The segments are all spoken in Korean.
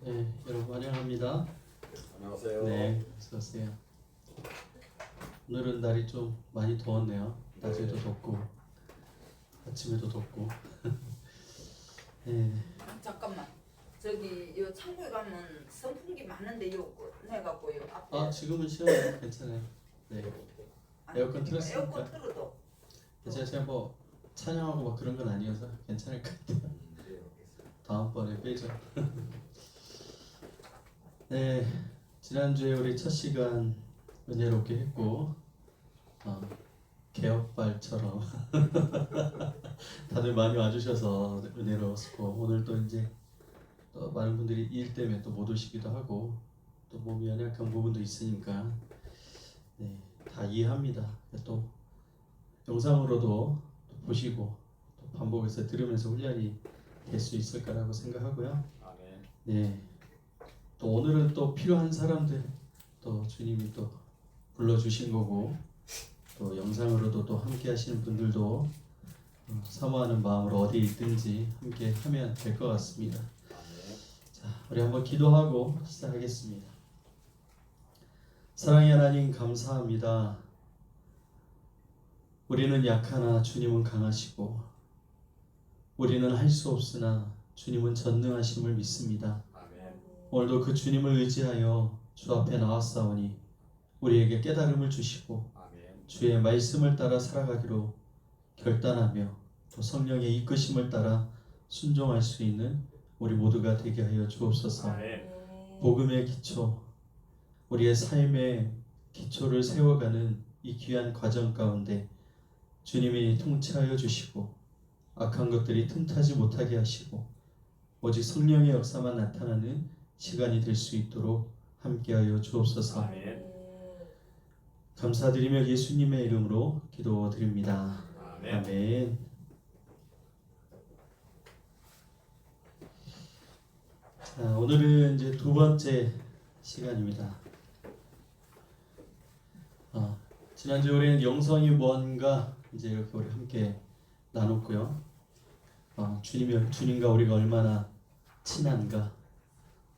네, 여러분 환영합니다. 안녕하세요. 네, 어서 오세요. 오늘은 날이 좀 많이 더웠네요. 낮에도 덥고 아침에도 덥고. 네, 잠깐만. 저기 요 창고에 가면 선풍기 많은데 요 해갖고 요 앞에. 아 지금은 시원해요. 괜찮아요. 네, 에어컨 틀었으니까. 에어컨 틀어도. 제가 뭐 찬양하고 막 그런 건 아니어서 괜찮을 것 같아요. 다음번에 빼죠. 네, 지난주에 우리 첫 시간 은혜롭게 했고 개업발처럼 다들 많이 와주셔서 은혜로웠고, 오늘 또 이제 또 많은 분들이 일 때문에 또 못 오시기도 하고 또 몸이 연약한 부분도 있으니까 네, 다 이해합니다. 또 영상으로도 또 보시고 또 반복해서 들으면서 훈련이 될 수 있을 거라고 생각하고요. 아멘. 네, 또 오늘은 또 필요한 사람들 또 주님이 또 불러주신 거고, 또 영상으로도 또 함께 하시는 분들도 사모하는 마음으로 어디에 있든지 함께 하면 될 것 같습니다. 아멘. 자, 우리 한번 기도하고 시작하겠습니다. 사랑의 하나님, 감사합니다. 우리는 약하나 주님은 강하시고, 우리는 할 수 없으나 주님은 전능하심을 믿습니다. 아멘. 오늘도 그 주님을 의지하여 주 앞에 나왔사오니 우리에게 깨달음을 주시고 아멘. 주의 말씀을 따라 살아가기로 결단하며 또 성령의 이끄심을 따라 순종할 수 있는 우리 모두가 되게 하여 주옵소서. 아멘. 복음의 기초, 우리의 삶의 기초를 세워가는 이 귀한 과정 가운데 주님이 통치하여 주시고 악한 것들이 틈타지 못하게 하시고 오직 성령의 역사만 나타나는 시간이 될 수 있도록 함께하여 주옵소서. 아멘. 감사드리며 예수님의 이름으로 기도드립니다. 아멘. 아멘. 자, 오늘은 이제 두 번째 시간입니다. 지난주 우리는 영성이 뭔가 이제 이렇게 우리 함께 나눴고요. 주님과 우리가 얼마나 친한가,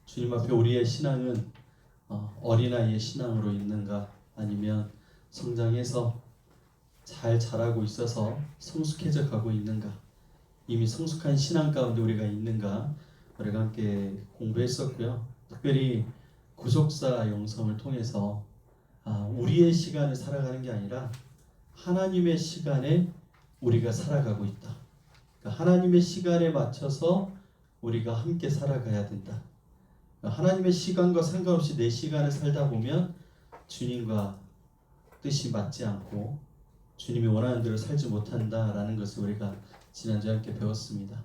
주님 앞에 우리의 신앙은 어린아이의 신앙으로 있는가, 아니면 성장해서 잘 자라고 있어서 성숙해져 가고 있는가, 이미 성숙한 신앙 가운데 우리가 있는가, 우리가 함께 공부했었고요. 특별히 구속사 영성을 통해서 우리의 시간을 살아가는 게 아니라 하나님의 시간에 우리가 살아가고 있다. 그러니까 하나님의 시간에 맞춰서 우리가 함께 살아가야 된다. 그러니까 하나님의 시간과 상관없이 내 시간을 살다 보면 주님과 뜻이 맞지 않고 주님이 원하는 대로 살지 못한다라는 것을 우리가 지난주에 함께 배웠습니다.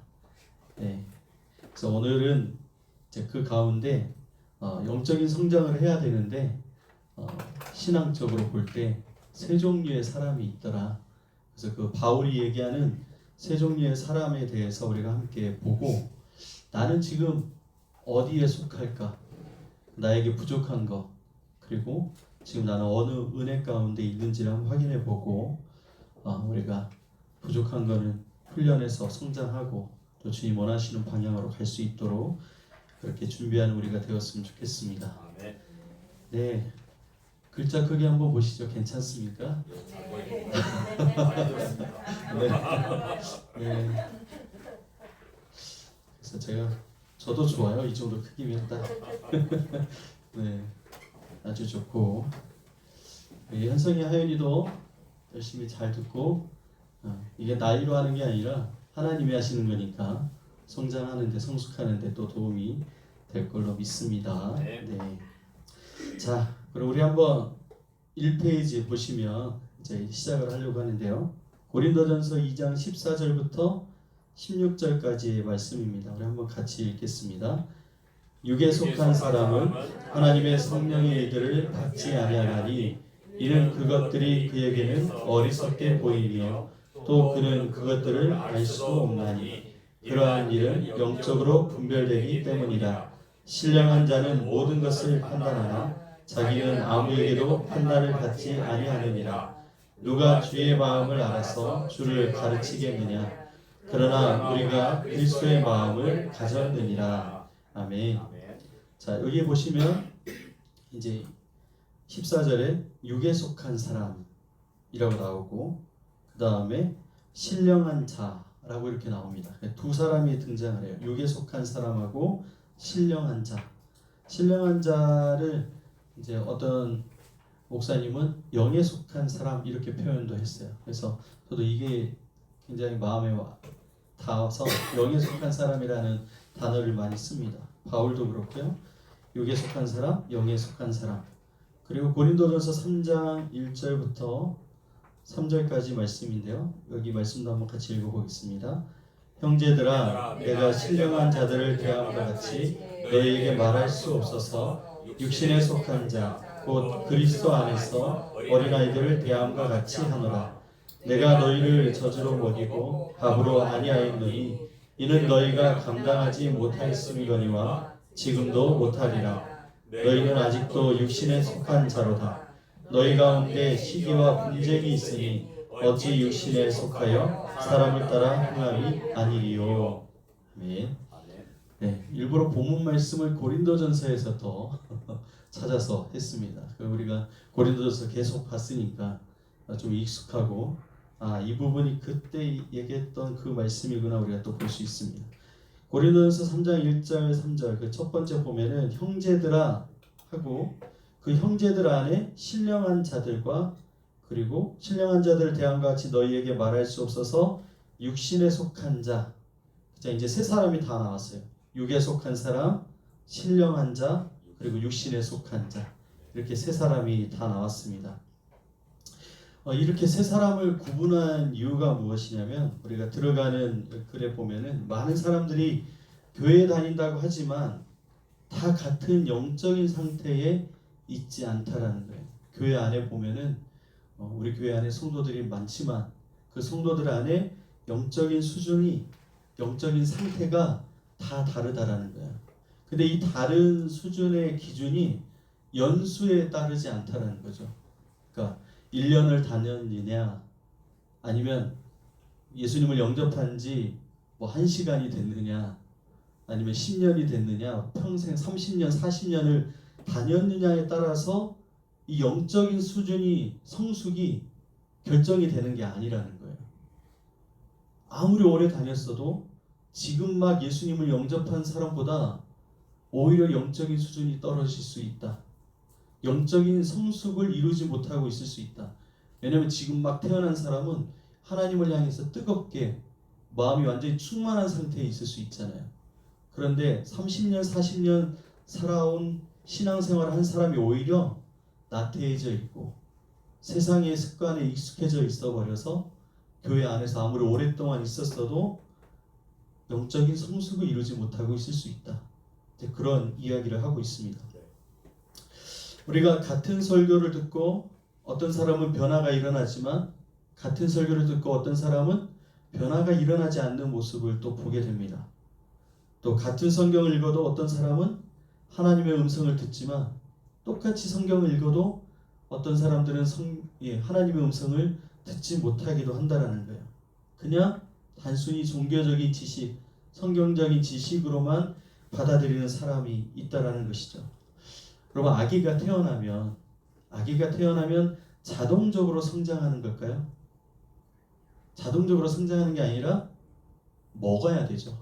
네. 그래서 오늘은 이제 그 가운데 영적인 성장을 해야 되는데 신앙적으로 볼 때 세 종류의 사람이 있더라. 그래서 그 바울이 얘기하는 세 종류의 사람에 대해서 우리가 함께 보고, 나는 지금 어디에 속할까? 나에게 부족한 것, 그리고 지금 나는 어느 은혜 가운데 있는지를 한번 확인해 보고 우리가 부족한 거는 훈련해서 성장하고 또 주님 원하시는 방향으로 갈 수 있도록 그렇게 준비하는 우리가 되었으면 좋겠습니다. 아멘. 네, 글자 크기 한번 보시죠. 괜찮습니까? 네. 네. 그래서 저도 좋아요. 이 정도 크기면 딱. 네, 아주 좋고, 현성이 하연이도 열심히 잘 듣고 이게 나이로 하는 게 아니라 하나님이 하시는 거니까 성장하는데 성숙하는데 또 도움이 될 걸로 믿습니다. 네. 자, 그럼 우리 한번 1페이지 보시면 이제 시작을 하려고 하는데요. 고린도전서 2장 14절부터 16절까지의 말씀입니다. 우리 한번 같이 읽겠습니다. 육에 속한 사람은 하나님의 성령의 일들을 받지 아니하나니 이는 그것들이 그에게는 어리석게 보이며 또 그는 그것들을 알 수 없나니 그러한 일은 영적으로 분별되기 때문이다. 신령한 자는 모든 것을 판단하나 자기는 아무에게도 판단을 받지 아니하느니라. 누가 주의 마음을 알아서 주를 가르치겠느냐? 그러나 우리가 그리스도의 마음을 가졌느니라. 아멘. 아멘. 자, 여기 보시면 이제 14절에 육에 속한 사람이라고 나오고 그 다음에 신령한 자라고 이렇게 나옵니다. 두 사람이 등장을 해요. 육에 속한 사람하고 신령한 자. 신령한 자를 이제 어떤 목사님은 영에 속한 사람 이렇게 표현도 했어요. 그래서 저도 이게 굉장히 마음에 닿아서 영에 속한 사람이라는 단어를 많이 씁니다. 바울도 그렇고요. 육에 속한 사람, 영에 속한 사람. 그리고 고린도전서 3장 1절부터 3절까지 말씀인데요. 여기 말씀도 한번 같이 읽어보겠습니다. 형제들아, 내가 신령한 자들을 대함과 같이 너희에게 말할 수 없어서 육신에 속한 자 곧 그리스도 안에서 어린아이들을 대함과 같이 하노라. 내가 너희를 저주로 먹이고 밥으로 아니하였노니 이는 너희가 감당하지 못하였음이거니와 지금도 못하리라. 너희는 아직도 육신에 속한 자로다. 너희 가운데 시기와 분쟁이 있으니 어찌 육신에 속하여 사람을 따라 행함이 아니리요. 아멘. 네, 일부러 본문 말씀을 고린도전서에서 더 찾아서 했습니다. 우리가 고린도전서 계속 봤으니까 좀 익숙하고 이 부분이 그때 얘기했던 그 말씀이구나 우리가 또 볼 수 있습니다. 고린도전서 3장 1절 3절 그 첫 번째 보면은 형제들아 하고 그 형제들 안에 신령한 자들과 그리고 신령한 자들을 대함과 같이 너희에게 말할 수 없어서 육신에 속한 자. 자, 이제 세 사람이 다 나왔어요. 육에 속한 사람, 신령한 자, 그리고 육신에 속한 자. 이렇게 세 사람이 다 나왔습니다. 이렇게 세 사람을 구분한 이유가 무엇이냐면 우리가 들어가는 글에 보면은 많은 사람들이 교회에 다닌다고 하지만 다 같은 영적인 상태에 있지 않다라는 거예요. 교회 안에 보면은 우리 교회 안에 성도들이 많지만 그 성도들 안에 영적인 수준이 영적인 상태가 다 다르다라는 거예요. 근데 이 다른 수준의 기준이 연수에 따르지 않다라는 거죠. 그러니까 1년을 다녔느냐 아니면 예수님을 영접한 지 뭐 1시간이 됐느냐 아니면 10년이 됐느냐 평생 30년 40년을 다녔느냐에 따라서 이 영적인 수준이 성숙이 결정이 되는 게 아니라는 거예요. 아무리 오래 다녔어도 지금 막 예수님을 영접한 사람보다 오히려 영적인 수준이 떨어질 수 있다. 영적인 성숙을 이루지 못하고 있을 수 있다. 왜냐하면 지금 막 태어난 사람은 하나님을 향해서 뜨겁게 마음이 완전히 충만한 상태에 있을 수 있잖아요. 그런데 30년, 40년 살아온 신앙생활을 한 사람이 오히려 나태해져 있고 세상의 습관에 익숙해져 있어 버려서 교회 안에서 아무리 오랫동안 있었어도 영적인 성숙을 이루지 못하고 있을 수 있다. 그런 이야기를 하고 있습니다. 우리가 같은 설교를 듣고 어떤 사람은 변화가 일어나지만 같은 설교를 듣고 어떤 사람은 변화가 일어나지 않는 모습을 또 보게 됩니다. 또 같은 성경을 읽어도 어떤 사람은 하나님의 음성을 듣지만 똑같이 성경을 읽어도 어떤 사람들은 하나님의 음성을 듣지 못하기도 한다라는 거예요. 그냥 단순히 종교적인 지식, 성경적인 지식으로만 받아들이는 사람이 있다라는 것이죠. 여러분, 아기가 태어나면 자동적으로 성장하는 걸까요? 자동적으로 성장하는 게 아니라 먹어야 되죠.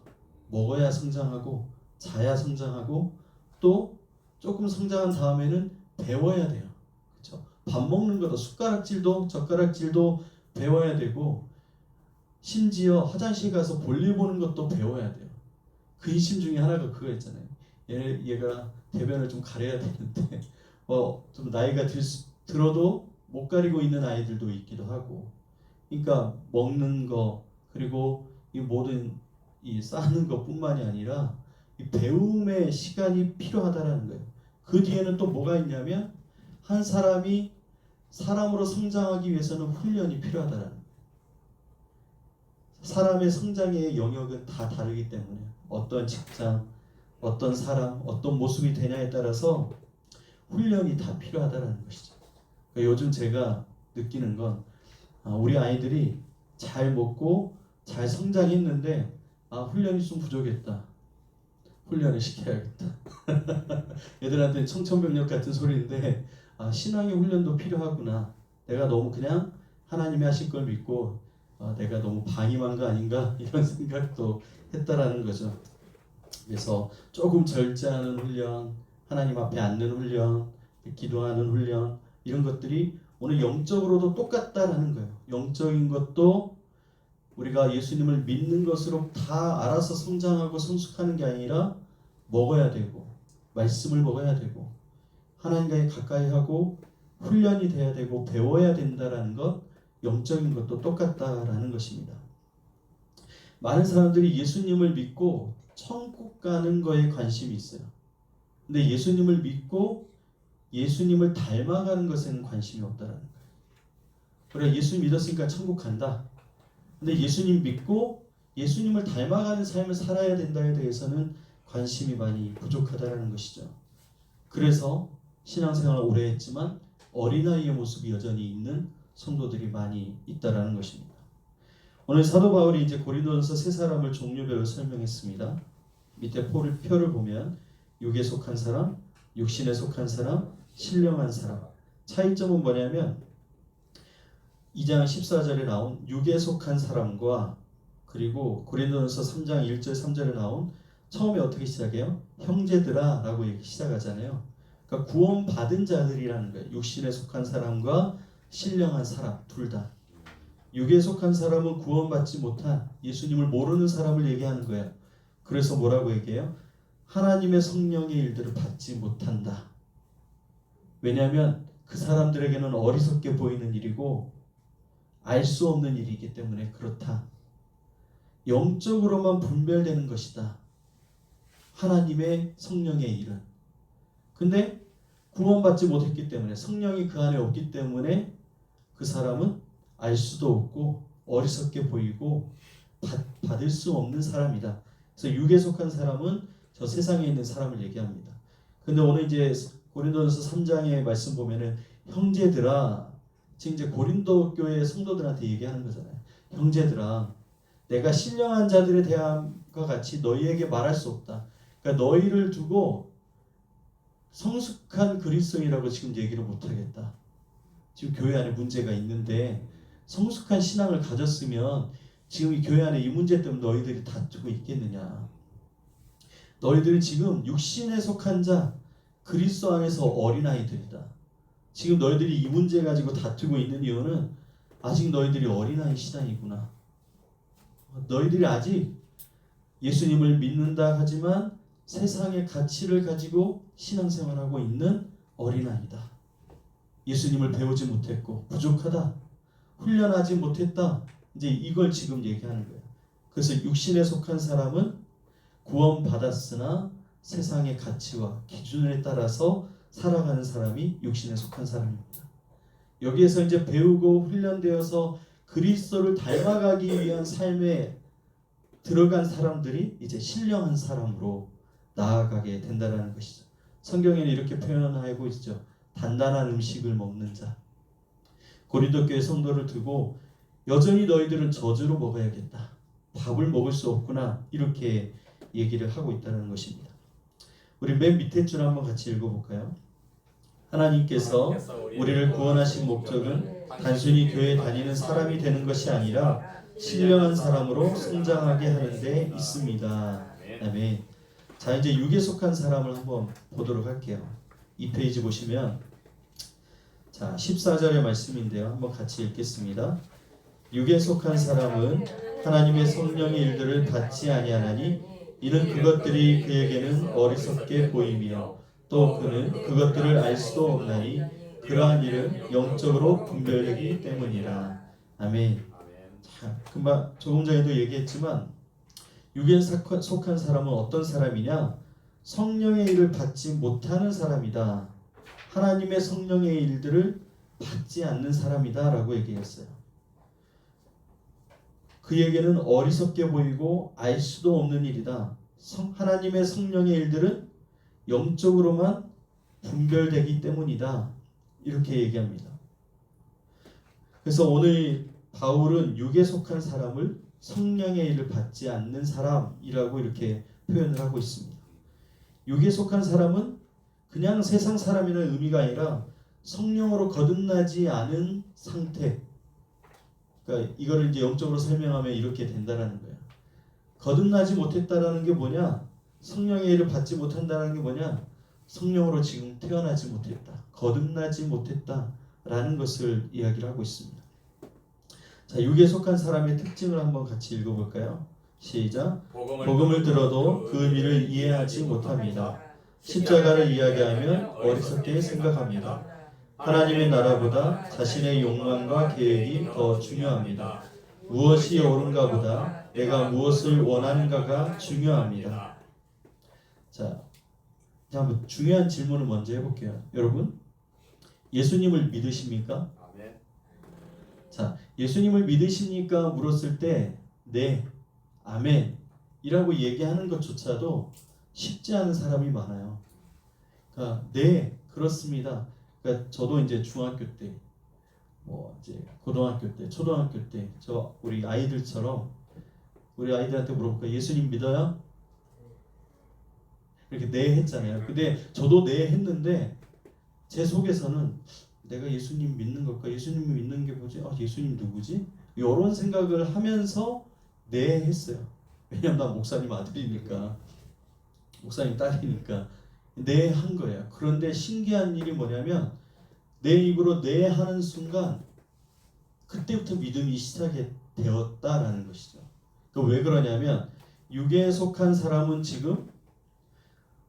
먹어야 성장하고 자야 성장하고 또 조금 성장한 다음에는 배워야 돼요. 그렇죠? 밥 먹는 것도 숟가락질도 젓가락질도 배워야 되고 심지어 화장실 가서 볼일 보는 것도 배워야 돼요. 근심 중에 하나가 그거 있잖아요. 얘가 대변을 좀 가려야 되는데 좀 나이가 들어도 못 가리고 있는 아이들도 있기도 하고, 그러니까 먹는 거 그리고 이 모든 이 싸는 것뿐만이 아니라 이 배움의 시간이 필요하다라는 거예요. 그 뒤에는 또 뭐가 있냐면 한 사람이 사람으로 성장하기 위해서는 훈련이 필요하다라는 거예요. 사람의 성장의 영역은 다 다르기 때문에 어떤 직장, 어떤 사람, 어떤 모습이 되냐에 따라서 훈련이 다 필요하다는 것이죠. 그러니까 요즘 제가 느끼는 건 우리 아이들이 잘 먹고 잘 성장했는데 훈련이 좀 부족했다. 훈련을 시켜야겠다. 애들한테 청천벽력 같은 소리인데 신앙의 훈련도 필요하구나. 내가 너무 그냥 하나님이 하실 걸 믿고 내가 너무 방임한 거 아닌가 이런 생각도 했다라는 거죠. 그래서 조금 절제하는 훈련, 하나님 앞에 앉는 훈련, 기도하는 훈련 이런 것들이 오늘 영적으로도 똑같다라는 거예요. 영적인 것도 우리가 예수님을 믿는 것으로 다 알아서 성장하고 성숙하는 게 아니라 먹어야 되고 말씀을 먹어야 되고 하나님과 가까이 하고 훈련이 돼야 되고 배워야 된다라는 것, 영적인 것도 똑같다라는 것입니다. 많은 사람들이 예수님을 믿고 천국 가는 거에 관심이 있어요. 근데 예수님을 믿고 예수님을 닮아가는 것에는 관심이 없다라는 거예요. 그래, 예수 믿었으니까 천국 간다. 근데 예수님 믿고 예수님을 닮아가는 삶을 살아야 된다에 대해서는 관심이 많이 부족하다라는 것이죠. 그래서 신앙생활을 오래 했지만 어린아이의 모습이 여전히 있는 성도들이 많이 있다라는 것입니다. 오늘 사도 바울이 이제 고린도전서 세 사람을 종류별로 설명했습니다. 밑에 표를 보면 육에 속한 사람, 육신에 속한 사람, 신령한 사람. 차이점은 뭐냐면 2장 14절에 나온 육에 속한 사람과 그리고 고린도전서 3장 1절 3절에 나온 처음에 어떻게 시작해요? 형제들아 라고 이렇게 시작하잖아요. 그러니까 구원받은 자들이라는 거예요. 육신에 속한 사람과 신령한 사람 둘 다. 육에 속한 사람은 구원받지 못한 예수님을 모르는 사람을 얘기하는 거예요. 그래서 뭐라고 얘기해요? 하나님의 성령의 일들을 받지 못한다. 왜냐하면 그 사람들에게는 어리석게 보이는 일이고 알 수 없는 일이기 때문에 그렇다. 영적으로만 분별되는 것이다. 하나님의 성령의 일은. 근데 구원받지 못했기 때문에 성령이 그 안에 없기 때문에 그 사람은 알 수도 없고 어리석게 보이고 받을 수 없는 사람이다. 그래서 육에 속한 사람은 저 세상에 있는 사람을 얘기합니다. 근데 오늘 이제 고린도전서 3장의 말씀 보면은 형제들아, 지금 이제 고린도 교회 성도들한테 얘기하는 거잖아요. 형제들아, 내가 신령한 자들에 대함과 같이 너희에게 말할 수 없다. 그러니까 너희를 두고 성숙한 그리스도인이라고 지금 얘기를 못하겠다. 지금 교회 안에 문제가 있는데 성숙한 신앙을 가졌으면 지금 이 교회 안에 이 문제 때문에 너희들이 다투고 있겠느냐. 너희들은 지금 육신에 속한 자 그리스도 안에서 어린아이들이다. 지금 너희들이 이 문제 가지고 다투고 있는 이유는 아직 너희들이 어린아이 시단이구나. 너희들이 아직 예수님을 믿는다 하지만 세상의 가치를 가지고 신앙생활하고 있는 어린아이다. 예수님을 배우지 못했고 부족하다. 훈련하지 못했다. 이제 이걸 지금 얘기하는 거예요. 그래서 육신에 속한 사람은 구원받았으나 세상의 가치와 기준에 따라서 살아가는 사람이 육신에 속한 사람입니다. 여기에서 이제 배우고 훈련되어서 그리스도를 닮아가기 위한 삶에 들어간 사람들이 이제 신령한 사람으로 나아가게 된다는 것이죠. 성경에는 이렇게 표현하고 있죠. 단단한 음식을 먹는 자. 고린도 교회 성도를 두고 여전히 너희들은 저주로 먹어야겠다. 밥을 먹을 수 없구나. 이렇게 얘기를 하고 있다는 것입니다. 우리 맨 밑에 줄 한번 같이 읽어볼까요? 하나님께서 우리를 구원하신 목적은 단순히 교회에 다니는 사람이 되는 것이 아니라 신령한 사람으로 성장하게 하는 데 있습니다. 아멘. 자, 이제 육에 속한 사람을 한번 보도록 할게요. 2페이지 보시면 자 14절의 말씀인데요. 한번 같이 읽겠습니다. 육에 속한 사람은 하나님의 성령의 일들을 받지 아니하나니 이는 그것들이 그에게는 어리석게 보이며 또 그는 그것들을 알 수도 없나니 그러한 일은 영적으로 분별되기 때문이라. 아멘. 자, 금방 조금 전에도 얘기했지만 육에 속한 사람은 어떤 사람이냐? 성령의 일을 받지 못하는 사람이다. 하나님의 성령의 일들을 받지 않는 사람이다 라고 얘기했어요. 그에게는 어리석게 보이고 알 수도 없는 일이다. 하나님의 성령의 일들은 영적으로만 분별되기 때문이다. 이렇게 얘기합니다. 그래서 오늘 바울은 육에 속한 사람을 성령의 일을 받지 않는 사람이라고 이렇게 표현을 하고 있습니다. 육에 속한 사람은 그냥 세상 사람이라는 의미가 아니라 성령으로 거듭나지 않은 상태. 그러니까 이거를 이제 영적으로 설명하면 이렇게 된다라는 거예요. 거듭나지 못했다라는 게 뭐냐? 성령의 일을 받지 못한다는 게 뭐냐? 성령으로 지금 태어나지 못했다. 거듭나지 못했다라는 것을 이야기를 하고 있습니다. 자, 육에 속한 사람의 특징을 한번 같이 읽어볼까요? 시작. 복음을 들어도 그 의미를 이해하지 못합니다. 십자가를 이야기하면 어리석게 생각합니다. 하나님의 나라보다 자신의 욕망과 계획이 더 중요합니다. 무엇이 옳은가 보다 내가 무엇을 원하는가가 중요합니다. 자, 한번 중요한 질문을 먼저 해볼게요. 여러분, 예수님을 믿으십니까? 아멘. 자, 예수님을 믿으십니까? 물었을 때 네, 아멘 이라고 얘기하는 것조차도 쉽지 않은 사람이 많아요. 그러니까 네, 그렇습니다. 그러니까 저도 이제 중학교 때, 뭐 이제 고등학교 때, 초등학교 때, 우리 아이들처럼 우리 아이들한테 물어볼까? 예수님 믿어요? 이렇게 네 했잖아요. 근데 저도 네 했는데 제 속에서는 내가 예수님 믿는 걸까? 예수님 믿는 게 뭐지? 아, 예수님 누구지? 이런 생각을 하면서 네 했어요. 왜냐면 나 목사님 아들이니까, 목사님 딸이니까 네 한 거예요. 그런데 신기한 일이 뭐냐면 내 입으로 네 하는 순간 그때부터 믿음이 시작이 되었다라는 것이죠. 왜 그러냐면 육에 속한 사람은 지금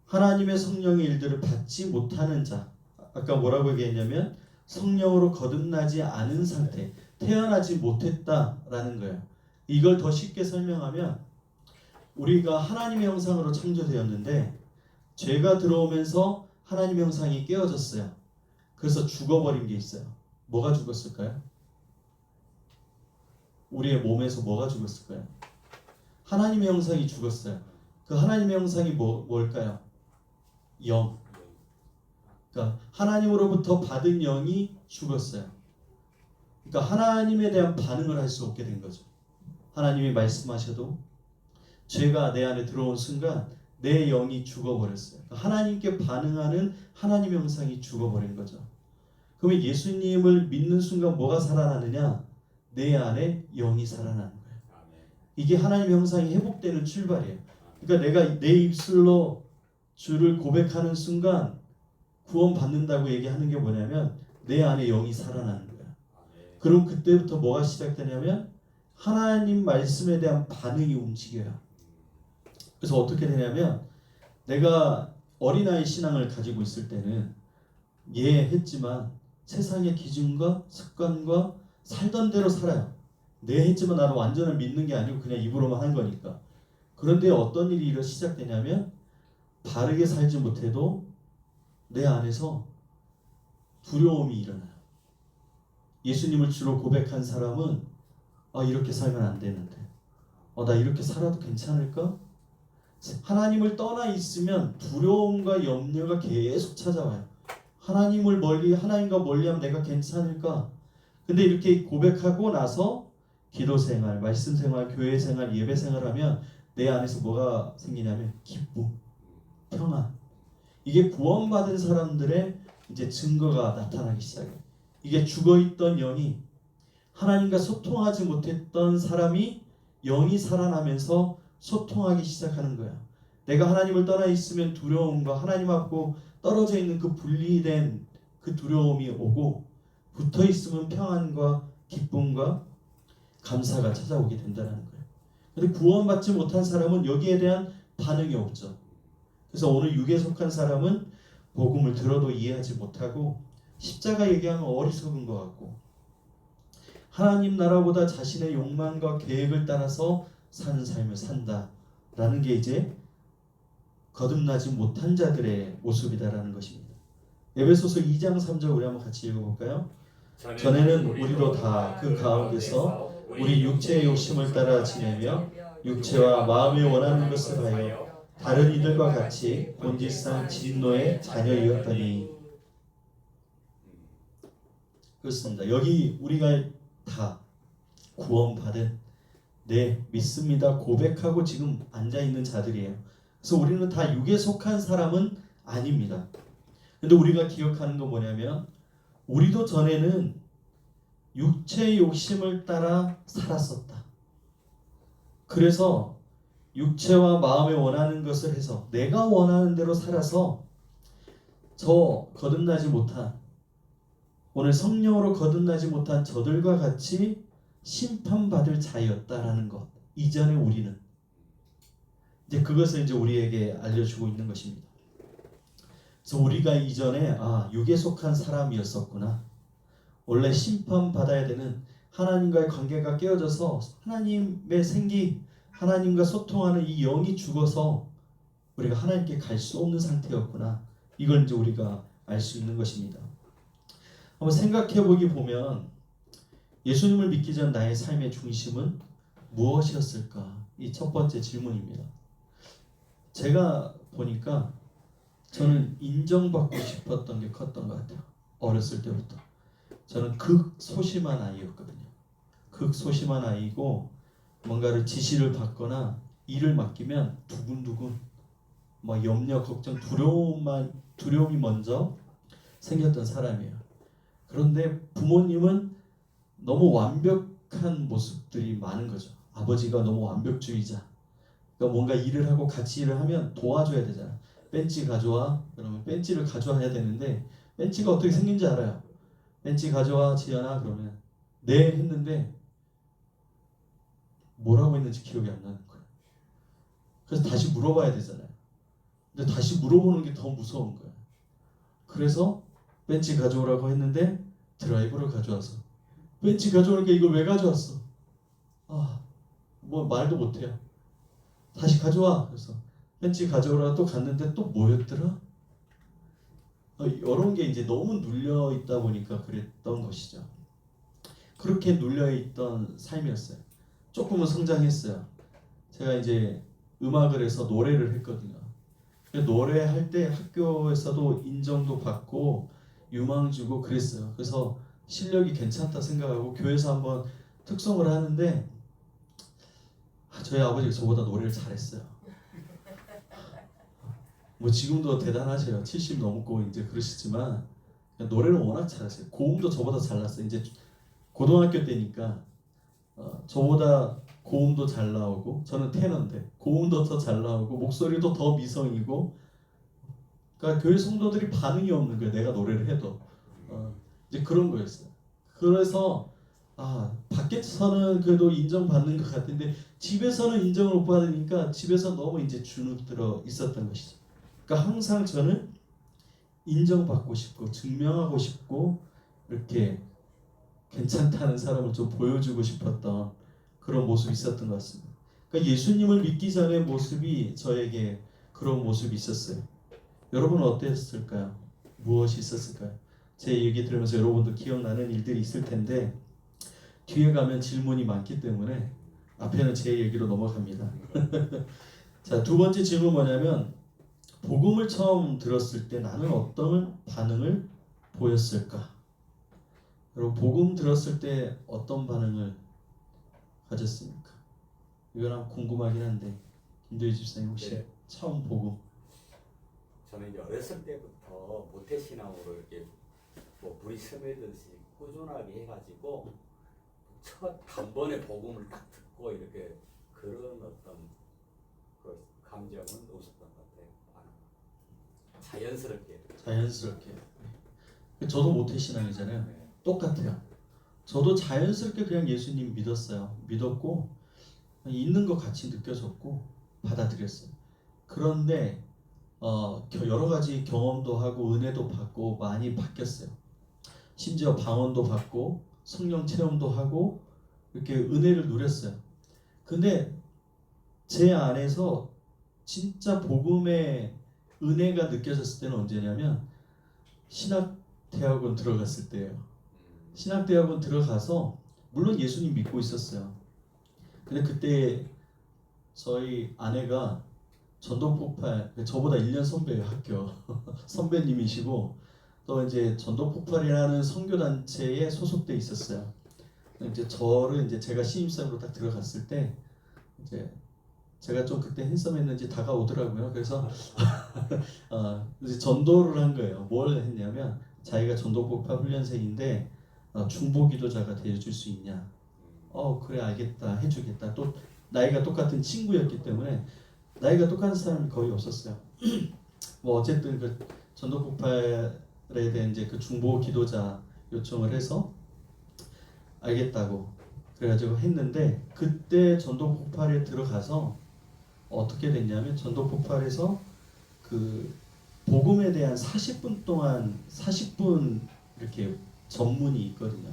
하나님의 성령의 일들을 받지 못하는 자, 아까 뭐라고 얘기했냐면 성령으로 거듭나지 않은 상태, 태어나지 못했다라는 거예요. 이걸 더 쉽게 설명하면 우리가 하나님의 형상으로 창조되었는데 죄가 들어오면서 하나님의 형상이 깨어졌어요. 그래서 죽어버린 게 있어요. 뭐가 죽었을까요? 우리의 몸에서 뭐가 죽었을까요? 하나님의 형상이 죽었어요. 그 하나님의 형상이 뭘까요? 영. 그러니까 하나님으로부터 받은 영이 죽었어요. 그러니까 하나님에 대한 반응을 할 수 없게 된 거죠. 하나님이 말씀하셔도 죄가 내 안에 들어온 순간 내 영이 죽어버렸어요. 그러니까 하나님께 반응하는 하나님의 형상이 죽어버린 거죠. 그러면 예수님을 믿는 순간 뭐가 살아나느냐? 내 안에 영이 살아나는 거예요. 이게 하나님의 형상이 회복되는 출발이에요. 그러니까 내가 내 입술로 주를 고백하는 순간 구원받는다고 얘기하는 게 뭐냐면 내 안에 영이 살아나는 거야. 그럼 그때부터 뭐가 시작되냐면 하나님 말씀에 대한 반응이 움직여요. 그래서 어떻게 되냐면 내가 어린아이 신앙을 가지고 있을 때는 했지만 세상의 기준과 습관과 살던 대로 살아요. 했지만 나도 완전히 믿는 게 아니고 그냥 입으로만 한 거니까. 그런데 어떤 일이 시작되냐면 바르게 살지 못해도 내 안에서 두려움이 일어나요. 예수님을 주로 고백한 사람은 이렇게 살면 안 되는데 나 이렇게 살아도 괜찮을까? 하나님을 떠나 있으면 두려움과 염려가 계속 찾아와요. 하나님과 멀리하면 내가 괜찮을까? 근데 이렇게 고백하고 나서 기도 생활, 말씀 생활, 교회 생활, 예배 생활하면 내 안에서 뭐가 생기냐면 기쁨, 평안. 이게 구원받은 사람들의 이제 증거가 나타나기 시작해요. 이게 죽어있던 영이 하나님과 소통하지 못했던 사람이 영이 살아나면서 소통하기 시작하는 거야. 내가 하나님을 떠나 있으면 두려움과 하나님 앞고 떨어져 있는 그 분리된 그 두려움이 오고 붙어 있으면 평안과 기쁨과 감사가 찾아오게 된다는 거예요. 근데 구원받지 못한 사람은 여기에 대한 반응이 없죠. 그래서 오늘 육에 속한 사람은 복음을 들어도 이해하지 못하고 십자가 얘기하면 어리석은 것 같고 하나님 나라보다 자신의 욕망과 계획을 따라서 사는 삶을 산다라는 게 이제 거듭나지 못한 자들의 모습이다라는 것입니다. 에베소서 2장 3절 우리 한번 같이 읽어볼까요? 전에는 우리도 다 그 가운데서 우리 육체의 욕심을 따라 지내며 육체와 마음이 원하는 것을 하여 다른 이들과 같이 본질상 진노의 자녀이었더니. 그렇습니다. 여기 우리가 다 구원받은 믿습니다 고백하고 지금 앉아있는 자들이에요. 그래서 우리는 다 육에 속한 사람은 아닙니다. 근데 우리가 기억하는 건 뭐냐면 우리도 전에는 육체의 욕심을 따라 살았었다. 그래서 육체와 마음에 원하는 것을 해서 내가 원하는 대로 살아서 저 거듭나지 못한 오늘 성령으로 거듭나지 못한 저들과 같이 심판받을 자였다라는 것. 이전에 우리는 이제 그것을 이제 우리에게 알려주고 있는 것입니다. 그래서 우리가 이전에 육에 속한 사람이었었구나. 원래 심판받아야 되는 하나님과의 관계가 깨어져서 하나님의 생기, 하나님과 소통하는 이 영이 죽어서 우리가 하나님께 갈 수 없는 상태였구나. 이걸 이제 우리가 알 수 있는 것입니다. 한번 생각해 보기 보면 예수님을 믿기 전 나의 삶의 중심은 무엇이었을까? 이 첫 번째 질문입니다. 제가 보니까 저는 인정받고 싶었던 게 컸던 것 같아요. 어렸을 때부터. 저는 극소심한 아이였거든요. 극소심한 아이고 뭔가를 지시를 받거나 일을 맡기면 두근두근 뭐 염려, 걱정, 두려움이 먼저 생겼던 사람이에요. 그런데 부모님은 너무 완벽한 모습들이 많은 거죠. 아버지가 너무 완벽주의자. 그러니까 뭔가 일을 하고 같이 일을 하면 도와줘야 되잖아. 벤치 가져와. 그러면 벤치를 가져와야 되는데 벤치가 어떻게 생긴지 알아요. 벤치 가져와 지연아 그러면 네 했는데 뭐라고 했는지 기억이 안 나는 거예요. 그래서 다시 물어봐야 되잖아요. 근데 다시 물어보는 게 더 무서운 거예요. 그래서 벤치 가져오라고 했는데 드라이버를 가져와서 벤치 가져오니까 이걸 왜 가져왔어? 뭐 말도 못해요. 다시 가져와. 그래서 벤치 가져오라고 또 갔는데 또 뭐였더라? 이런 게 이제 너무 눌려 있다 보니까 그랬던 것이죠. 그렇게 눌려 있던 삶이었어요. 조금은 성장했어요. 제가 이제 음악을 해서 노래를 했거든요. 노래할 때 학교에서도 인정도 받고 유망 주고 그랬어요. 그래서 실력이 괜찮다 생각하고 교회에서 한번 특송을 하는데 저희 아버지가 저보다 노래를 잘했어요. 뭐 지금도 대단하셔요. 70 넘고 이제 그러시지만 노래를 워낙 잘하세요. 고음도 저보다 잘났어요. 이제 고등학교 때니까 저보다 고음도 잘 나오고 저는 테너인데 고음도 더 잘 나오고 목소리도 더 미성이고 그러니까 교회 성도들이 반응이 없는 거예요. 내가 노래를 해도 이제 그런 거였어요. 그래서 밖에서는 그래도 인정받는 것 같은데 집에서는 인정을 못 받으니까 집에서 너무 이제 주눅들어 있었던 것이죠. 그러니까 항상 저는 인정받고 싶고 증명하고 싶고 이렇게 괜찮다는 사람을 좀 보여주고 싶었던 그런 모습이 있었던 것 같습니다. 그러니까 예수님을 믿기 전의 모습이 저에게 그런 모습이 있었어요. 여러분은 어땠을까요? 무엇이 있었을까요? 제 얘기 들으면서 여러분도 기억나는 일들이 있을 텐데 뒤에 가면 질문이 많기 때문에 앞에는 제 얘기로 넘어갑니다. 자, 두 번째 질문 뭐냐면 복음을 처음 들었을 때 나는 어떤 반응을 보였을까? 여러분 복음 들었을 때 어떤 반응을 가졌습니까? 이거랑 궁금하긴 한데 김도희 집사님 혹시 네. 처음 복음 저는 이제 어렸을 때부터 모태신앙으로 이렇게 뭐 불이 스며들듯이 꾸준하게 해가지고 첫 단번에 복음을 딱 듣고 이렇게 그런 어떤 그 감정은 없었던 것 같아요. 자연스럽게. 저도 모태신앙이잖아요. 네. 똑같아요. 저도 자연스럽게 그냥 예수님 믿었어요. 믿었고 있는 것 같이 느껴졌고 받아들였어요. 그런데 여러 가지 경험도 하고 은혜도 받고 많이 바뀌었어요. 심지어 방언도 받고 성령 체험도 하고 이렇게 은혜를 누렸어요. 근데 제 안에서 진짜 복음의 은혜가 느껴졌을 때는 언제냐면 신학대학원 들어갔을 때예요. 신학대학원 들어가서 물론 예수님 믿고 있었어요. 근데 그때 저희 아내가 전도폭발, 저보다 1년 선배예요. 학교 선배님이시고 또 이제 전도폭발이라는 선교단체에 소속돼 있었어요. 이제 저를 이제 제가 신입사원으로 딱 들어갔을 때 이제 제가 좀 그때 핸섬했는지 다가오더라고요. 그래서 이제 전도를 한 거예요. 뭘 했냐면 자기가 전도폭파 훈련생인데 중보기도자가 되어줄 수 있냐. 그래 알겠다 해주겠다. 또 나이가 똑같은 친구였기 때문에 나이가 똑같은 사람이 거의 없었어요. 뭐 어쨌든 그 전도폭발에 대한 이제 그 중보 기도자 요청을 해서 알겠다고 그래가지고 했는데 그때 전도폭발에 들어가서 어떻게 됐냐면 전도폭발에서 그 복음에 대한 40분 동안 40분 이렇게 전문이 있거든요.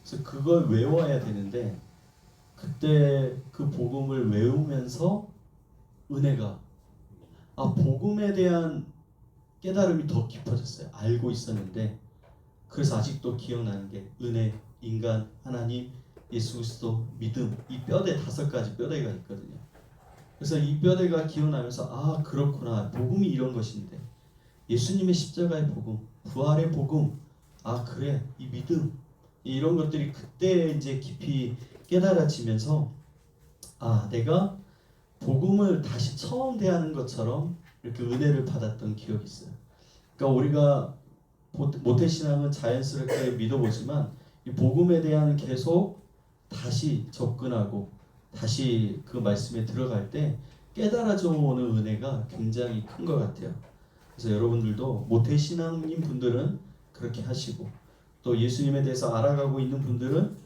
그래서 그걸 외워야 되는데 그때 그 복음을 외우면서 은혜가 복음에 대한 깨달음이 더 깊어졌어요. 알고 있었는데 그래서 아직도 기억나는 게 은혜, 인간, 하나님, 예수 그리스도, 믿음 이 뼈대 5가지 뼈대가 있거든요. 그래서 이 뼈대가 기억나면서 그렇구나 복음이 이런 것인데 예수님의 십자가의 복음, 부활의 복음 그래 이 믿음 이런 것들이 그때 이제 깊이 깨달아지면서 내가 복음을 다시 처음 대하는 것처럼 이렇게 은혜를 받았던 기억이 있어요. 그러니까 우리가 모태신앙은 자연스럽게 믿어보지만 이 복음에 대한 계속 다시 접근하고 다시 그 말씀에 들어갈 때 깨달아져 오는 은혜가 굉장히 큰 것 같아요. 그래서 여러분들도 모태신앙인 분들은 그렇게 하시고 또 예수님에 대해서 알아가고 있는 분들은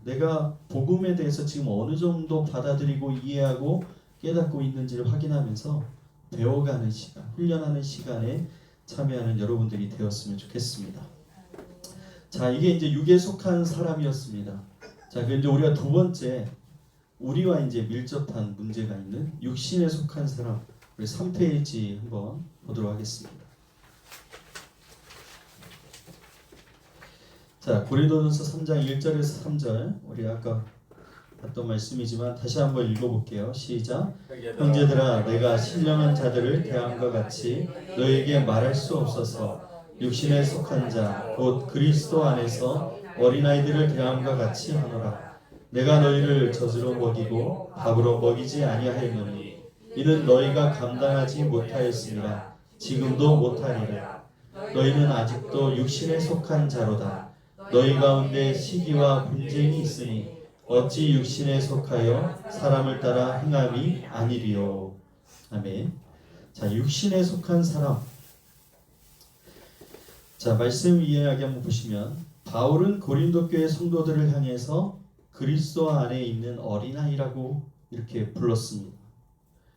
내가 복음에 대해서 지금 어느 정도 받아들이고 이해하고 깨닫고 있는지를 확인하면서 배워가는 시간, 훈련하는 시간에 참여하는 여러분들이 되었으면 좋겠습니다. 자, 이게 이제 육에 속한 사람이었습니다. 자, 이제 우리가 두 번째 우리와 이제 밀접한 문제가 있는 육신에 속한 사람, 우리 3페이지 한번 보도록 하겠습니다. 자, 고린도전서 3장 1절에서 3절 우리 아까 봤던 말씀이지만 다시 한번 읽어볼게요. 시작. 형제들아 내가 신령한 자들을 대함과 같이 너에게 말할 수 없어서 육신에 속한 자 곧 그리스도 안에서 어린아이들을 대함과 같이 하노라. 내가 너희를 젖으로 먹이고 밥으로 먹이지 아니하였노니 이는 너희가 감당하지 못하였습니다. 지금도 못하리라. 너희는 아직도 육신에 속한 자로다. 너희 가운데 시기와 분쟁이 있으니 어찌 육신에 속하여 사람을 따라 행함이 아니리요. 아멘. 자, 육신에 속한 사람. 자, 말씀 이해하게 한번 보시면 바울은 고린도 교회 성도들을 향해서 그리스도 안에 있는 어린아이라고 이렇게 불렀습니다.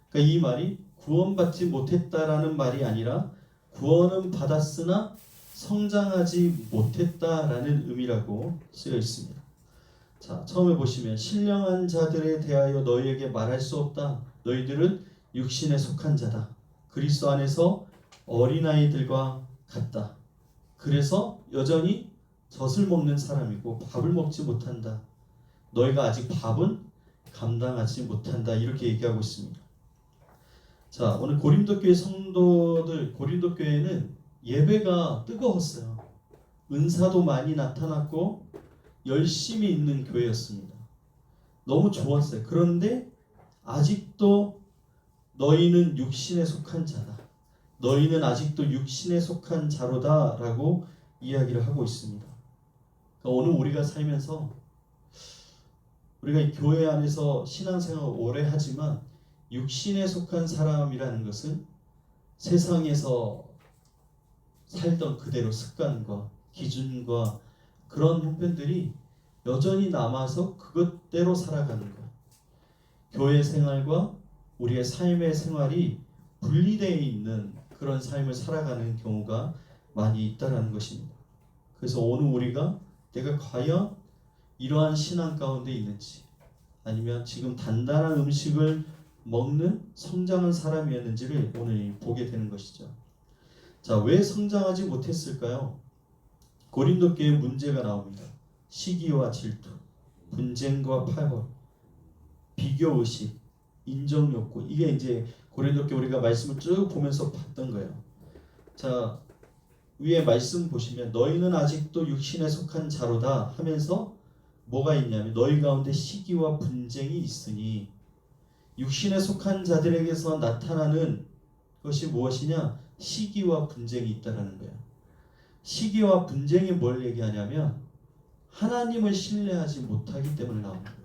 그러니까 이 말이 구원받지 못했다라는 말이 아니라 구원은 받았으나 성장하지 못했다라는 의미라고 쓰여 있습니다. 자, 처음에 보시면 신령한 자들에 대하여 너희에게 말할 수 없다. 너희들은 육신에 속한 자다. 그리스도 안에서 어린아이들과 같다. 그래서 여전히 젖을 먹는 사람이고 밥을 먹지 못한다. 너희가 아직 밥은 감당하지 못한다. 이렇게 얘기하고 있습니다. 자, 오늘 고린도 교회 성도들, 고린도 교회는 예배가 뜨거웠어요. 은사도 많이 나타났고 열심히 있는 교회였습니다. 너무 좋았어요. 그런데 아직도 너희는 육신에 속한 자다. 너희는 아직도 육신에 속한 자로다 라고 이야기를 하고 있습니다. 그러니까 오늘 우리가 살면서 우리가 이 교회 안에서 신앙생활을 오래 하지만 육신에 속한 사람이라는 것은 세상에서 살던 그대로 습관과 기준과 그런 형편들이 여전히 남아서 그것대로 살아가는 거예요. 교회 생활과 우리의 삶의 생활이 분리되어 있는 그런 삶을 살아가는 경우가 많이 있다라는 것입니다. 그래서 오늘 우리가 내가 과연 이러한 신앙 가운데 있는지 아니면 지금 단단한 음식을 먹는 성장한 사람이었는지를 오늘 보게 되는 것이죠. 자, 왜 성장하지 못했을까요? 고린도 교회에 문제가 나옵니다. 시기와 질투, 분쟁과 파벌, 비교의식, 인정욕구. 이게 이제 고린도 교회 우리가 말씀을 쭉 보면서 봤던 거예요. 자, 위에 말씀 보시면 너희는 아직도 육신에 속한 자로다 하면서 뭐가 있냐면 너희 가운데 시기와 분쟁이 있으니 육신에 속한 자들에게서 나타나는 것이 무엇이냐? 시기와 분쟁이 있다라는 거야. 시기와 분쟁이 뭘 얘기하냐면 하나님을 신뢰하지 못하기 때문에 나오는 거예요.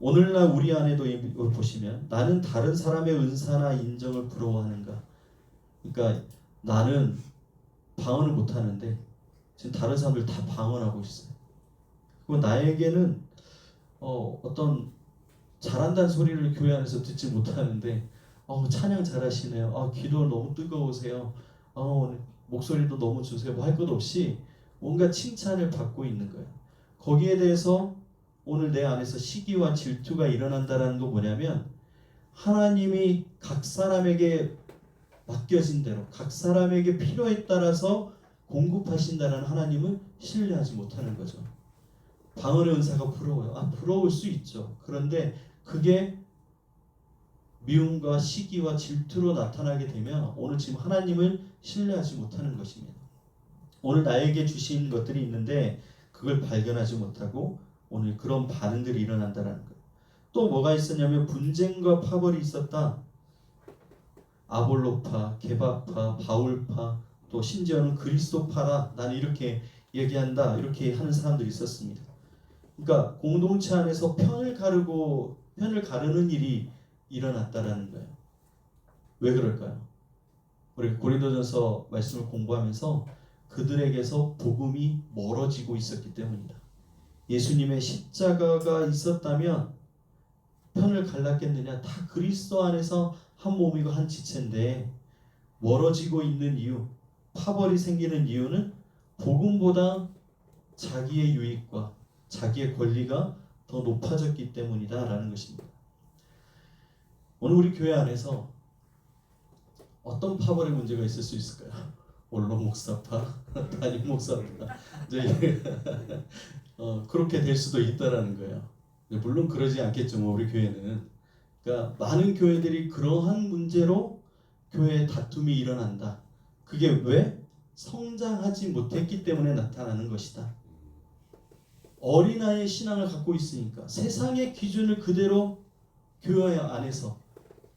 오늘날 우리 안에도 이걸 보시면 나는 다른 사람의 은사나 인정을 부러워하는가? 그러니까 나는 방언을 못하는데 지금 다른 사람들 다 방언하고 있어요. 그리고 나에게는 어떤 잘한다는 소리를 교회 안에서 듣지 못하는데 찬양 잘하시네요. 기도 너무 뜨거우세요. 오늘 목소리도 너무 주세요. 뭐 할 것 없이 뭔가 칭찬을 받고 있는 거예요. 거기에 대해서 오늘 내 안에서 시기와 질투가 일어난다는 거 뭐냐면 하나님이 각 사람에게 맡겨진 대로 각 사람에게 필요에 따라서 공급하신다는 하나님을 신뢰하지 못하는 거죠. 방언의 은사가 부러워요. 부러울 수 있죠. 그런데 그게 미움과 시기와 질투로 나타나게 되면 오늘 지금 하나님을 신뢰하지 못하는 것입니다. 오늘 나에게 주신 것들이 있는데 그걸 발견하지 못하고 오늘 그런 반응들이 일어난다는 거예요. 또 뭐가 있었냐면 분쟁과 파벌이 있었다. 아볼로파, 게바파, 바울파, 또 심지어는 그리스도파라 나는 이렇게 얘기한다 이렇게 하는 사람들이 있었습니다. 그러니까 공동체 안에서 편을 가르는 일이 일어났다라는 거예요. 왜 그럴까요? 우리 고린도전서 말씀을 공부하면서 그들에게서 복음이 멀어지고 있었기 때문이다. 예수님의 십자가가 있었다면 편을 갈랐겠느냐? 다 그리스도 안에서 한 몸이고 한 지체인데 멀어지고 있는 이유, 파벌이 생기는 이유는 복음보다 자기의 유익과 자기의 권리가 더 높아졌기 때문이다 라는 것입니다. 오늘 우리 교회 안에서 어떤 파벌의 문제가 있을 수 있을까요? 원로 목사파, 담임 목사파 그렇게 될 수도 있다라는 거예요. 물론 그러지 않겠죠. 우리 교회는. 그러니까 많은 교회들이 그러한 문제로 교회에 다툼이 일어난다. 그게 왜? 성장하지 못했기 때문에 나타나는 것이다. 어린아이의 신앙을 갖고 있으니까 세상의 기준을 그대로 교회 안에서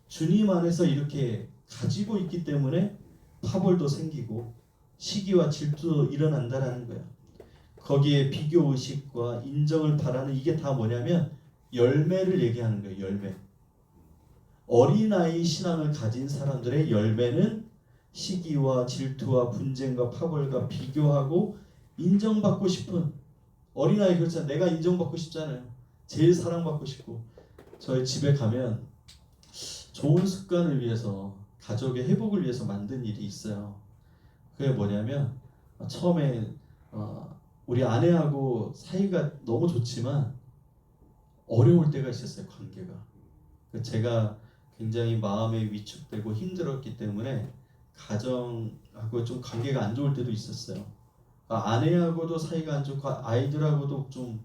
주님 안에서 이렇게 가지고 있기 때문에 파벌도 생기고 시기와 질투도 일어난다라는 거예요. 거기에 비교의식과 인정을 바라는 이게 다 뭐냐면 열매를 얘기하는 거예요. 열매. 어린아이 신앙을 가진 사람들의 열매는 시기와 질투와 분쟁과 파벌과 비교하고 인정받고 싶은 어린아이 그렇잖아요. 내가 인정받고 싶잖아요. 제일 사랑받고 싶고 저희 집에 가면 좋은 습관을 위해서 가족의 회복을 위해서 만든 일이 있어요. 그게 뭐냐면 처음에 우리 아내하고 사이가 너무 좋지만 어려울 때가 있었어요. 관계가. 제가 굉장히 마음에 위축되고 힘들었기 때문에 가정하고 좀 관계가 안 좋을 때도 있었어요. 아내하고도 사이가 안 좋고 아이들하고도 좀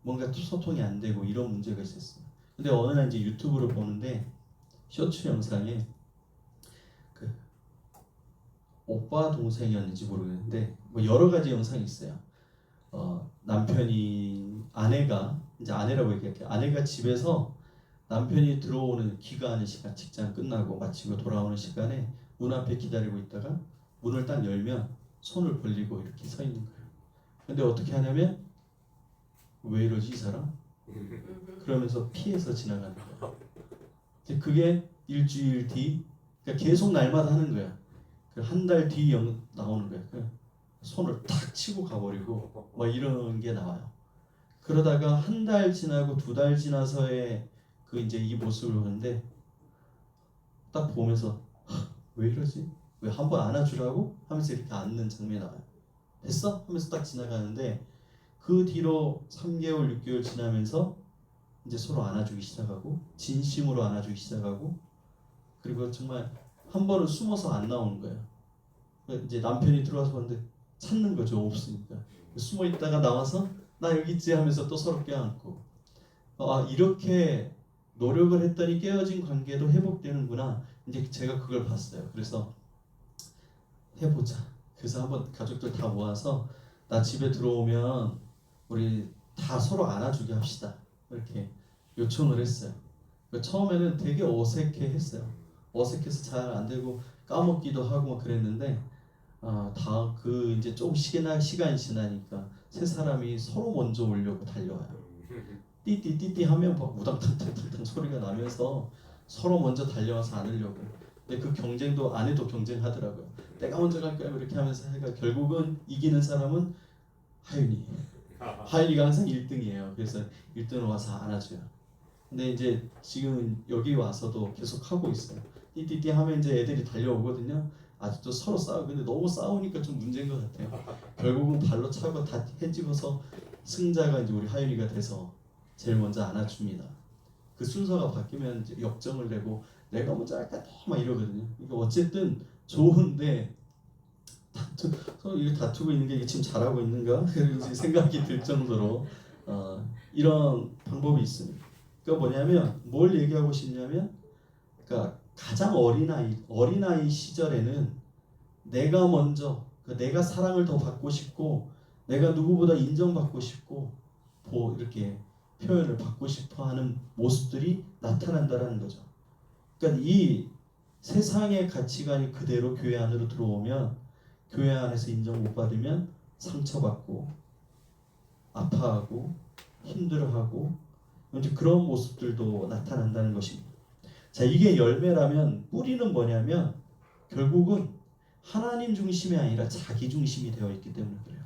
뭔가 소통이 안 되고 이런 문제가 있었어요. 근데 어느 날 이제 유튜브를 보는데 쇼츠 영상에 그 오빠 동생이었는지 모르겠는데 뭐 여러 가지 영상이 있어요. 남편이 아내가 이제 아내라고 얘기할게요. 아내가 집에서 남편이 들어오는 귀가하는 시간 직장 끝나고 마치고 돌아오는 시간에 문 앞에 기다리고 있다가 문을 딱 열면 손을 벌리고 이렇게 서 있는 거예요. 근데 어떻게 하냐면 왜 이러지 이 사람? 그러면서 피해서 지나가는 거예요. 그게 일주일 뒤 그러니까 계속 날마다 하는 거야. 한 달 뒤 나오는 거야. 손을 탁 치고 가버리고 막 이런 게 나와요. 그러다가 한 달 지나고 2달 지나서의 그 이제 이 모습을 보는데 딱 보면서 왜 이러지? 왜 한번 안아주라고? 하면서 이렇게 안는 장면이 나와요. 됐어? 하면서 딱 지나가는데 그 뒤로 3개월, 6개월 지나면서 이제 서로 안아주기 시작하고 진심으로 안아주기 시작하고 그리고 정말 한 번은 숨어서 안 나오는 거예요. 이제 남편이 들어와서 봤는데 찾는 거죠. 없으니까. 숨어 있다가 나와서 나 여기 있지 하면서 또 서로 껴안고 이렇게 노력을 했더니 깨어진 관계도 회복되는구나. 이제 제가 그걸 봤어요. 그래서 해보자. 그래서 한번 가족들 다 모아서 나 집에 들어오면 우리 다 서로 안아주게 합시다. 이렇게 요청을 했어요. 처음에는 되게 어색해했어요. 어색해서 잘 안 되고 까먹기도 하고 막 그랬는데 다 그 이제 좀 시간이 지나니까 세 사람이 서로 먼저 오려고 달려와요. 띠띠띠띠 하면 막 우당탕탕탕탕 소리가 나면서 서로 먼저 달려와서 안으려고. 근데 그 경쟁도 안 해도 경쟁하더라고요. 내가 먼저 갈까요? 이렇게 하면서 해가 결국은 이기는 사람은 하윤이. 하윤이가 항상 1등이에요. 그래서 1등으로 와서 안아줘요. 근데 이제 지금 여기 와서도 계속 하고 있어요. 띠띠띠 하면 이제 애들이 달려오거든요. 아직도 서로 싸우고 근데 너무 싸우니까 좀 문제인 것 같아요. 결국은 발로 차고 다 헤집어서 승자가 이제 우리 하윤이가 돼서 제일 먼저 안아줍니다. 그 순서가 바뀌면 이제 역정을 내고 내가 먼저 할까 막 이러거든요. 그러니까 어쨌든 좋은데 서로 이렇게 다투고 있는 게 이게 지금 잘하고 있는가 그런 생각이 들 정도로 이런 방법이 있습니다. 그러니까 뭐냐면 뭘 얘기하고 싶냐면 그러니까 가장 어린아이 시절에는 내가 먼저 내가 사랑을 더 받고 싶고 내가 누구보다 인정받고 싶고 이렇게 표현을 받고 싶어하는 모습들이 나타난다라는 거죠. 그러니까 이 세상의 가치관이 그대로 교회 안으로 들어오면 교회 안에서 인정 못 받으면 상처받고 아파하고 힘들어하고 이제 그런 모습들도 나타난다는 것입니다. 자, 이게 열매라면 뿌리는 뭐냐면 결국은 하나님 중심이 아니라 자기 중심이 되어 있기 때문에 그래요.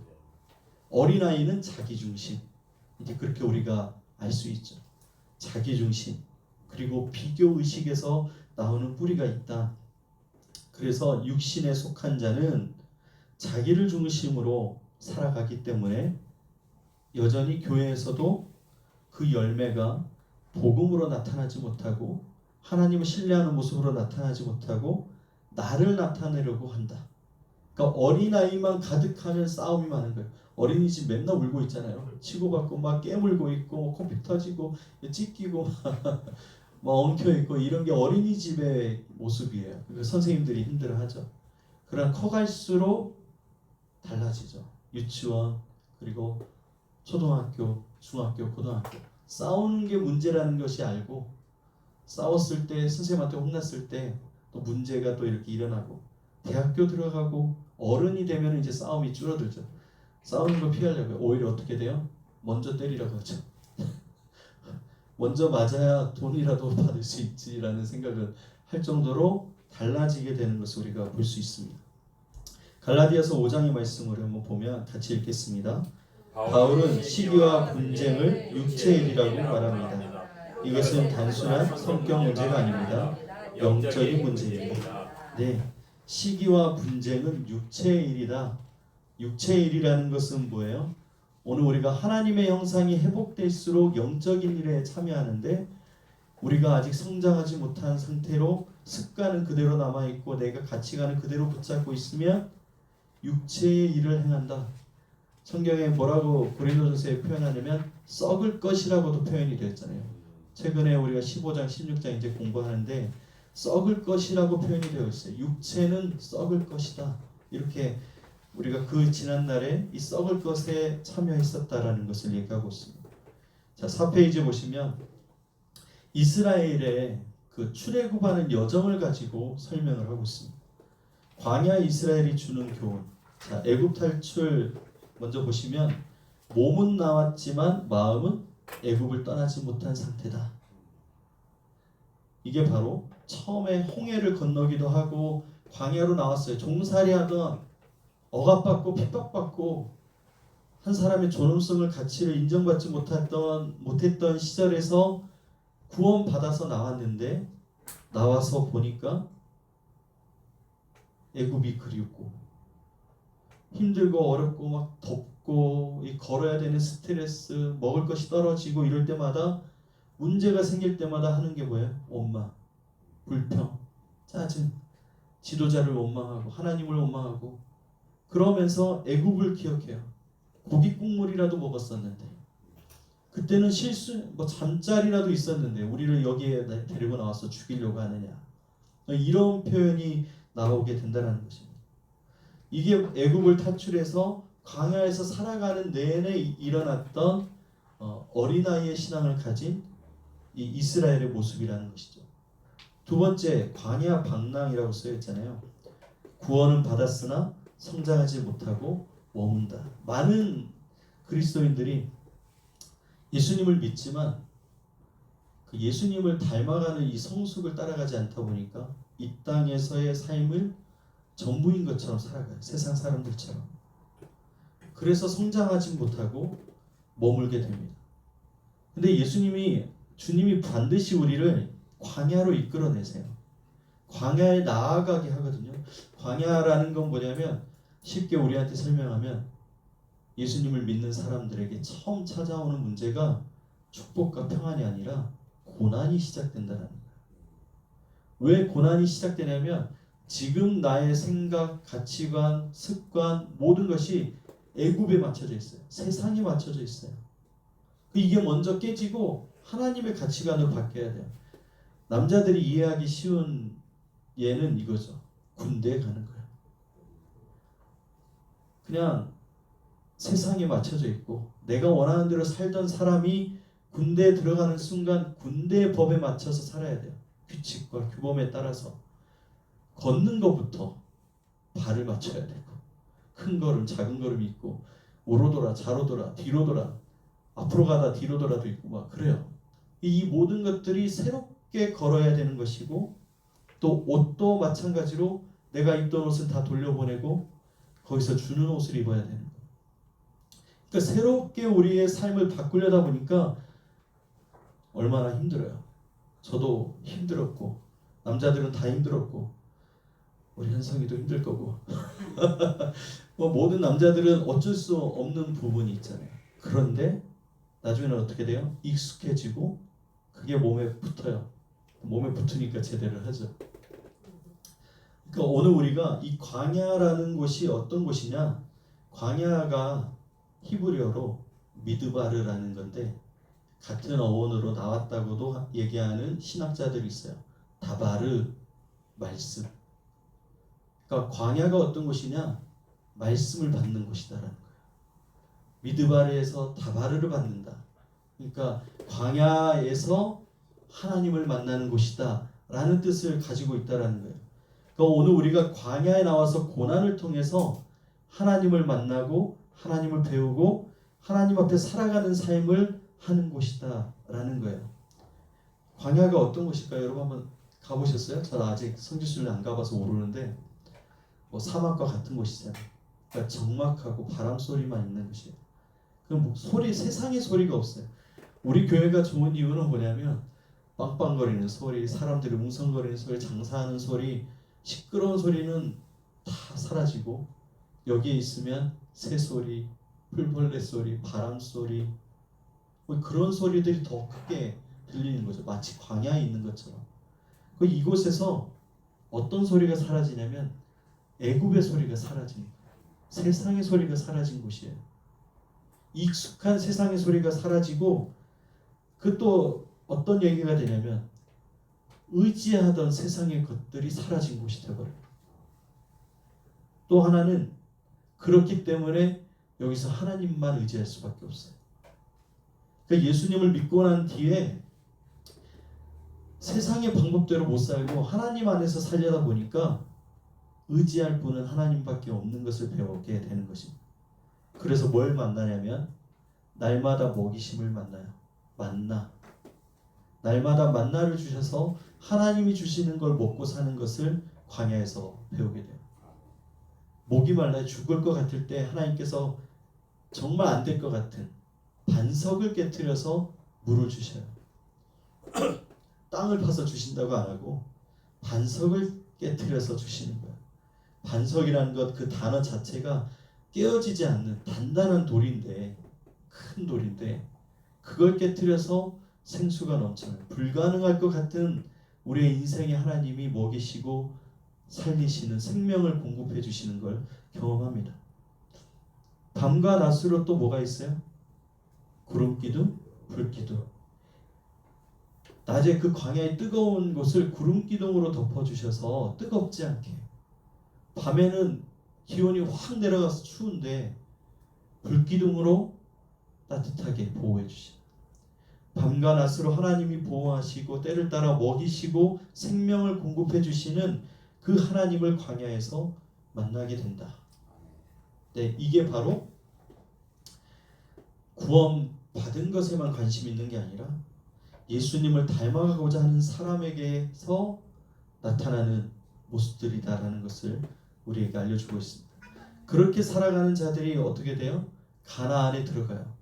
어린아이는 자기 중심. 이제 그렇게 우리가 알 수 있죠. 자기 중심. 그리고 비교 의식에서 나오는 뿌리가 있다. 그래서 육신에 속한 자는 자기를 중심으로 살아가기 때문에 여전히 교회에서도 그 열매가 복음으로 나타나지 못하고 하나님을 신뢰하는 모습으로 나타나지 못하고 나를 나타내려고 한다. 그러니까 어린아이만 가득하면 싸움이 많은 거예요. 어린이집 맨날 울고 있잖아요. 치고받고 막 깨물고 있고 코피 터지고 찢기고 막 엉켜있고 이런 게 어린이집의 모습이에요. 그래서 선생님들이 힘들어하죠. 그러나 커갈수록 달라지죠. 유치원 그리고 초등학교, 중학교, 고등학교 싸우는 게 문제라는 것이 알고 싸웠을 때 선생님한테 혼났을 때 또 문제가 또 이렇게 일어나고 대학교 들어가고 어른이 되면 이제 싸움이 줄어들죠. 싸우는 거 피하려고 오히려 어떻게 돼요? 먼저 때리라고 하죠. 먼저 맞아야 돈이라도 받을 수 있지라는 생각을 할 정도로 달라지게 되는 것을 우리가 볼 수 있습니다. 갈라디아서 5장의 말씀을 한번 보면 같이 읽겠습니다. 바울은 시기와 분쟁을 육체의 일이라고 말합니다. 이것은 단순한 성격 문제가 아닙니다. 영적인 문제입니다. 네, 시기와 분쟁은 육체의 일이다. 육체의 일이라는 것은 뭐예요? 오늘 우리가 하나님의 형상이 회복될수록 영적인 일에 참여하는데 우리가 아직 성장하지 못한 상태로 습관은 그대로 남아있고 내가 가치관은 그대로 붙잡고 있으면 육체의 일을 행한다. 성경에 뭐라고 고린도전서에 표현하냐면 썩을 것이라고도 표현이 되었잖아요. 최근에 우리가 15장, 16장 이제 공부하는데 썩을 것이라고 표현이 되어 있어요. 육체는 썩을 것이다. 이렇게 우리가 그 지난날에 이 썩을 것에 참여했었다라는 것을 얘기하고 있습니다. 자, 4페이지 보시면 이스라엘의 그 출애굽하는 여정을 가지고 설명을 하고 있습니다. 광야 이스라엘이 주는 교훈. 자, 애굽 탈출 먼저 보시면 몸은 나왔지만 마음은 애굽을 떠나지 못한 상태다. 이게 바로 처음에 홍해를 건너기도 하고 광야로 나왔어요. 종살이하던 억압받고 핍박받고 한 사람의 존엄성을 가치를 인정받지 못했던 시절에서 구원받아서 나왔는데 나와서 보니까 애굽이 그리웠고 힘들고 어렵고 막 덥고 이 걸어야 되는 스트레스 먹을 것이 떨어지고 이럴 때마다 문제가 생길 때마다 하는 게 뭐예요? 원망, 불평, 짜증, 지도자를 원망하고 하나님을 원망하고 그러면서 애굽을 기억해요. 고기 국물이라도 먹었었는데 그때는 잠자리라도 있었는데 우리를 여기에 데리고 나와서 죽이려고 하느냐 이런 표현이 나오게 된다는 것입니다. 이게 애굽을 탈출해서 광야에서 살아가는 내내 일어났던 어린아이의 신앙을 가진 이 이스라엘의 모습이라는 것이죠. 두 번째, 광야 방랑이라고 쓰여 있잖아요. 구원은 받았으나 성장하지 못하고 머문다. 많은 그리스도인들이 예수님을 믿지만 그 예수님을 닮아가는 이 성숙을 따라가지 않다 보니까 이 땅에서의 삶을 전부인 것처럼 살아가요. 세상 사람들처럼. 그래서 성장하지 못하고 머물게 됩니다. 근데 주님이 반드시 우리를 광야로 이끌어내세요. 광야에 나아가게 하거든요. 광야라는 건 뭐냐면 쉽게 우리한테 설명하면 예수님을 믿는 사람들에게 처음 찾아오는 문제가 축복과 평안이 아니라 고난이 시작된다는 거예요. 왜 고난이 시작되냐면 지금 나의 생각, 가치관, 습관 모든 것이 애굽에 맞춰져 있어요. 세상에 맞춰져 있어요. 이게 먼저 깨지고 하나님의 가치관으로 바뀌어야 돼요. 남자들이 이해하기 쉬운 예는 이거죠. 군대에 가는 거예요. 그냥 세상에 맞춰져 있고 내가 원하는 대로 살던 사람이 군대에 들어가는 순간 군대의 법에 맞춰서 살아야 돼요. 규칙과 규범에 따라서 걷는 것부터 발을 맞춰야 되고 큰 걸음 작은 걸음 있고 오로 돌아 좌로 돌아 뒤로 돌아 앞으로 가다 뒤로 돌아도 있고 막 그래요. 이 모든 것들이 새롭게 걸어야 되는 것이고 또 옷도 마찬가지로 내가 입던 옷은 다 돌려보내고 거기서 주는 옷을 입어야 되는 거예요. 그러니까 새롭게 우리의 삶을 바꾸려다 보니까 얼마나 힘들어요. 저도 힘들었고 남자들은 다 힘들었고 우리 현성이도 힘들 거고 뭐 모든 남자들은 어쩔 수 없는 부분이 있잖아요. 그런데 나중에는 어떻게 돼요? 익숙해지고 그게 몸에 붙어요. 몸에 붙으니까 제대로 하죠. 그러니까 오늘 우리가 이 광야라는 곳이 어떤 곳이냐? 광야가 히브리어로 미드바르라는 건데 같은 어원으로 나왔다고도 얘기하는 신학자들이 있어요. 다바르, 말씀. 그러니까 광야가 어떤 곳이냐? 말씀을 받는 곳이다라는 거예요. 미드바르에서 다바르를 받는다. 그러니까 광야에서 하나님을 만나는 곳이다 라는 뜻을 가지고 있다라는 거예요. 그러니까 오늘 우리가 광야에 나와서 고난을 통해서 하나님을 만나고 하나님을 배우고 하나님 앞에 살아가는 삶을 하는 곳이다 라는 거예요. 광야가 어떤 곳일까요? 여러분 한번 가보셨어요? 저는 아직 성지순례 안 가봐서 모르는데 뭐 사막과 같은 곳이잖아요. 그러니까 적막하고 바람 소리만 있는 곳이에요. 그럼 뭐 세상에 소리가 없어요. 우리 교회가 좋은 이유는 뭐냐면 빵빵거리는 소리, 사람들이 웅성거리는 소리, 장사하는 소리, 시끄러운 소리는 다 사라지고 여기에 있으면 새소리, 풀벌레 소리, 바람 소리 뭐 그런 소리들이 더 크게 들리는 거죠. 마치 광야에 있는 것처럼. 이곳에서 어떤 소리가 사라지냐면 애굽의 소리가 사라집니다. 세상의 소리가 사라진 곳이에요. 익숙한 세상의 소리가 사라지고 그 또 어떤 얘기가 되냐면 의지하던 세상의 것들이 사라진 곳이 되어버려요. 또 하나는 그렇기 때문에 여기서 하나님만 의지할 수밖에 없어요. 그러니까 예수님을 믿고 난 뒤에 세상의 방법대로 못 살고 하나님 안에서 살려다 보니까 의지할 분은 하나님밖에 없는 것을 배우게 되는 것입니다. 그래서 뭘 만나냐면 날마다 먹이심을 만나요. 만나. 날마다 만나를 주셔서 하나님이 주시는 걸 먹고 사는 것을 광야에서 배우게 돼요. 목이 말라 죽을 것 같을 때 하나님께서 정말 안 될 것 같은 반석을 깨트려서 물을 주셔요. 땅을 파서 주신다고 안 하고 반석을 깨트려서 주시는 거예요. 반석이라는 것 그 단어 자체가 깨어지지 않는 단단한 돌인데 큰 돌인데 그걸 깨트려서 생수가 넘쳐요. 불가능할 것 같은 우리의 인생에 하나님이 먹이시고 살리시는 생명을 공급해 주시는 걸 경험합니다. 밤과 낮으로 또 뭐가 있어요? 구름기둥, 불기둥. 낮에 그 광야의 뜨거운 곳을 구름기둥으로 덮어주셔서 뜨겁지 않게, 밤에는 기온이 확 내려가서 추운데 불기둥으로 따뜻하게 보호해 주시고, 밤과 낮으로 하나님이 보호하시고 때를 따라 먹이시고 생명을 공급해 주시는 그 하나님을 광야에서 만나게 된다. 네, 이게 바로 구원 받은 것에만 관심 있는 게 아니라 예수님을 닮아가고자 하는 사람에게서 나타나는 모습들이다라는 것을 우리에게 알려주고 있습니다. 그렇게 살아가는 자들이 어떻게 돼요? 가나안에 들어가요.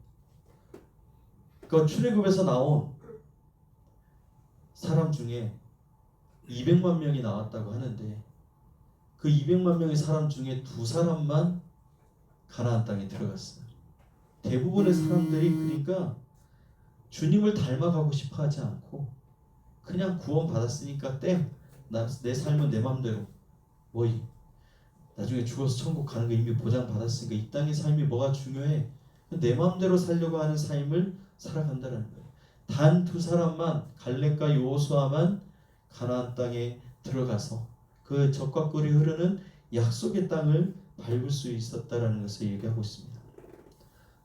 그 출애굽에서 나온 사람 중에 200만 명이 나왔다고 하는데 그 200만 명의 사람 중에 2사람만 가나안 땅에 들어갔어요. 대부분의 사람들이 그러니까 주님을 닮아가고 싶어 하지 않고 그냥 구원 받았으니까 내 삶은 내 맘대로 나중에 죽어서 천국 가는 거 이미 보장받았으니까 이 땅의 삶이 뭐가 중요해? 내 맘대로 살려고 하는 삶을 살아간다는 거예요. 단 2사람만 갈렙과 여호수아만 가나안 땅에 들어가서 그 적과 꿀이 흐르는 약속의 땅을 밟을 수 있었다라는 것을 얘기하고 있습니다.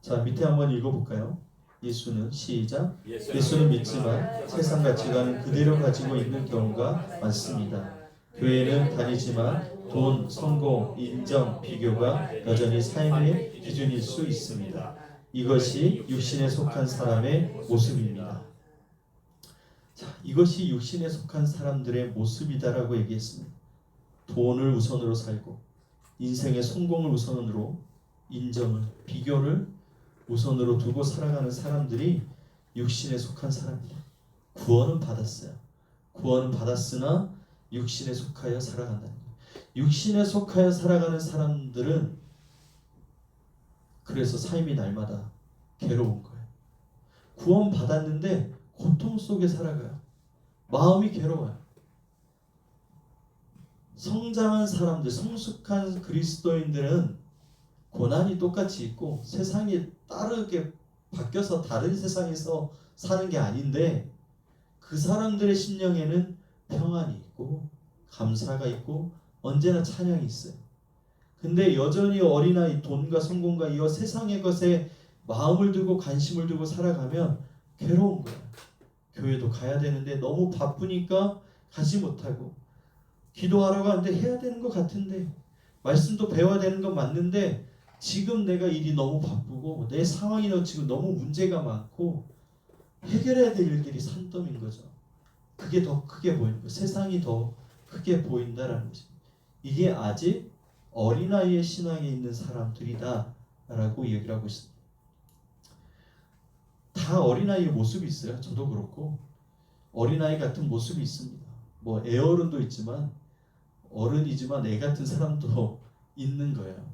자, 밑에 한번 읽어볼까요? 예수는 시작. 예수는 믿지만 세상 가치관은 그대로 가지고 있는 경우가 많습니다. 교회는 다니지만 돈, 성공, 인정, 비교가 여전히 삶의 기준일 수 있습니다. 이것이 육신에 속한 사람의 모습입니다. 자, 이것이 육신에 속한 사람들의 모습이다라고 얘기했습니다. 돈을 우선으로 살고 인생의 성공을 우선으로 인정을, 비교를 우선으로 두고 살아가는 사람들이 육신에 속한 사람이다. 구원은 받았어요. 구원은 받았으나 육신에 속하여 살아간다는 거예요. 육신에 속하여 살아가는 사람들은 그래서 삶이 날마다 괴로운 거예요. 구원 받았는데 고통 속에 살아가요. 마음이 괴로워요. 성장한 사람들, 성숙한 그리스도인들은 고난이 똑같이 있고 세상이 따르게 바뀌어서 다른 세상에서 사는 게 아닌데 그 사람들의 심령에는 평안이 있고 감사가 있고 언제나 찬양이 있어요. 근데 여전히 어린아이, 돈과 성공과 이 세상의 것에 마음을 두고 관심을 두고 살아가면 괴로운 거예요. 교회도 가야 되는데 너무 바쁘니까 가지 못하고 기도하러 가는데 해야 되는 것 같은데 말씀도 배워야 되는 건 맞는데 지금 내가 일이 너무 바쁘고 내 상황이 지금 너무 문제가 많고 해결해야 될 일들이 산더미인 거죠. 그게 더 크게 보이는 거예요. 세상이 더 크게 보인다라는 거죠. 이게 아직 어린아이의 신앙에 있는 사람들이다 라고 얘기를 하고 있습니다. 다 어린아이의 모습이 있어요. 저도 그렇고 어린아이 같은 모습이 있습니다. 뭐 애어른도 있지만 어른이지만 애 같은 사람도 있는 거예요.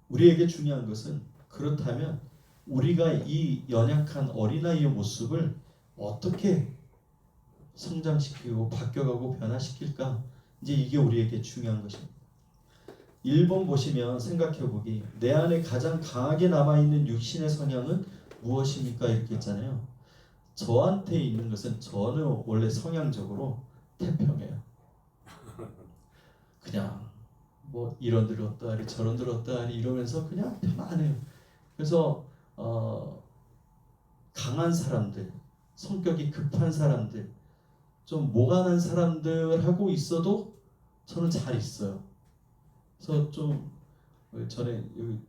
우리에게 중요한 것은 그렇다면 우리가 이 연약한 어린아이의 모습을 어떻게 성장시키고 바뀌어가고 변화시킬까? 이제 이게 우리에게 중요한 것입니다. 1번 보시면 생각해보기 내 안에 가장 강하게 남아있는 육신의 성향은 무엇입니까? 이렇게 있잖아요. 저한테 있는 것은 저는 원래 성향적으로 태평해요. 그냥 뭐 이런들 어떠하리 저런들 어떠하리 이러면서 그냥 편안해요. 그래서 강한 사람들, 성격이 급한 사람들, 좀 모간한 사람들하고 있어도 저는 잘 있어요. 그래서 좀 전에 여기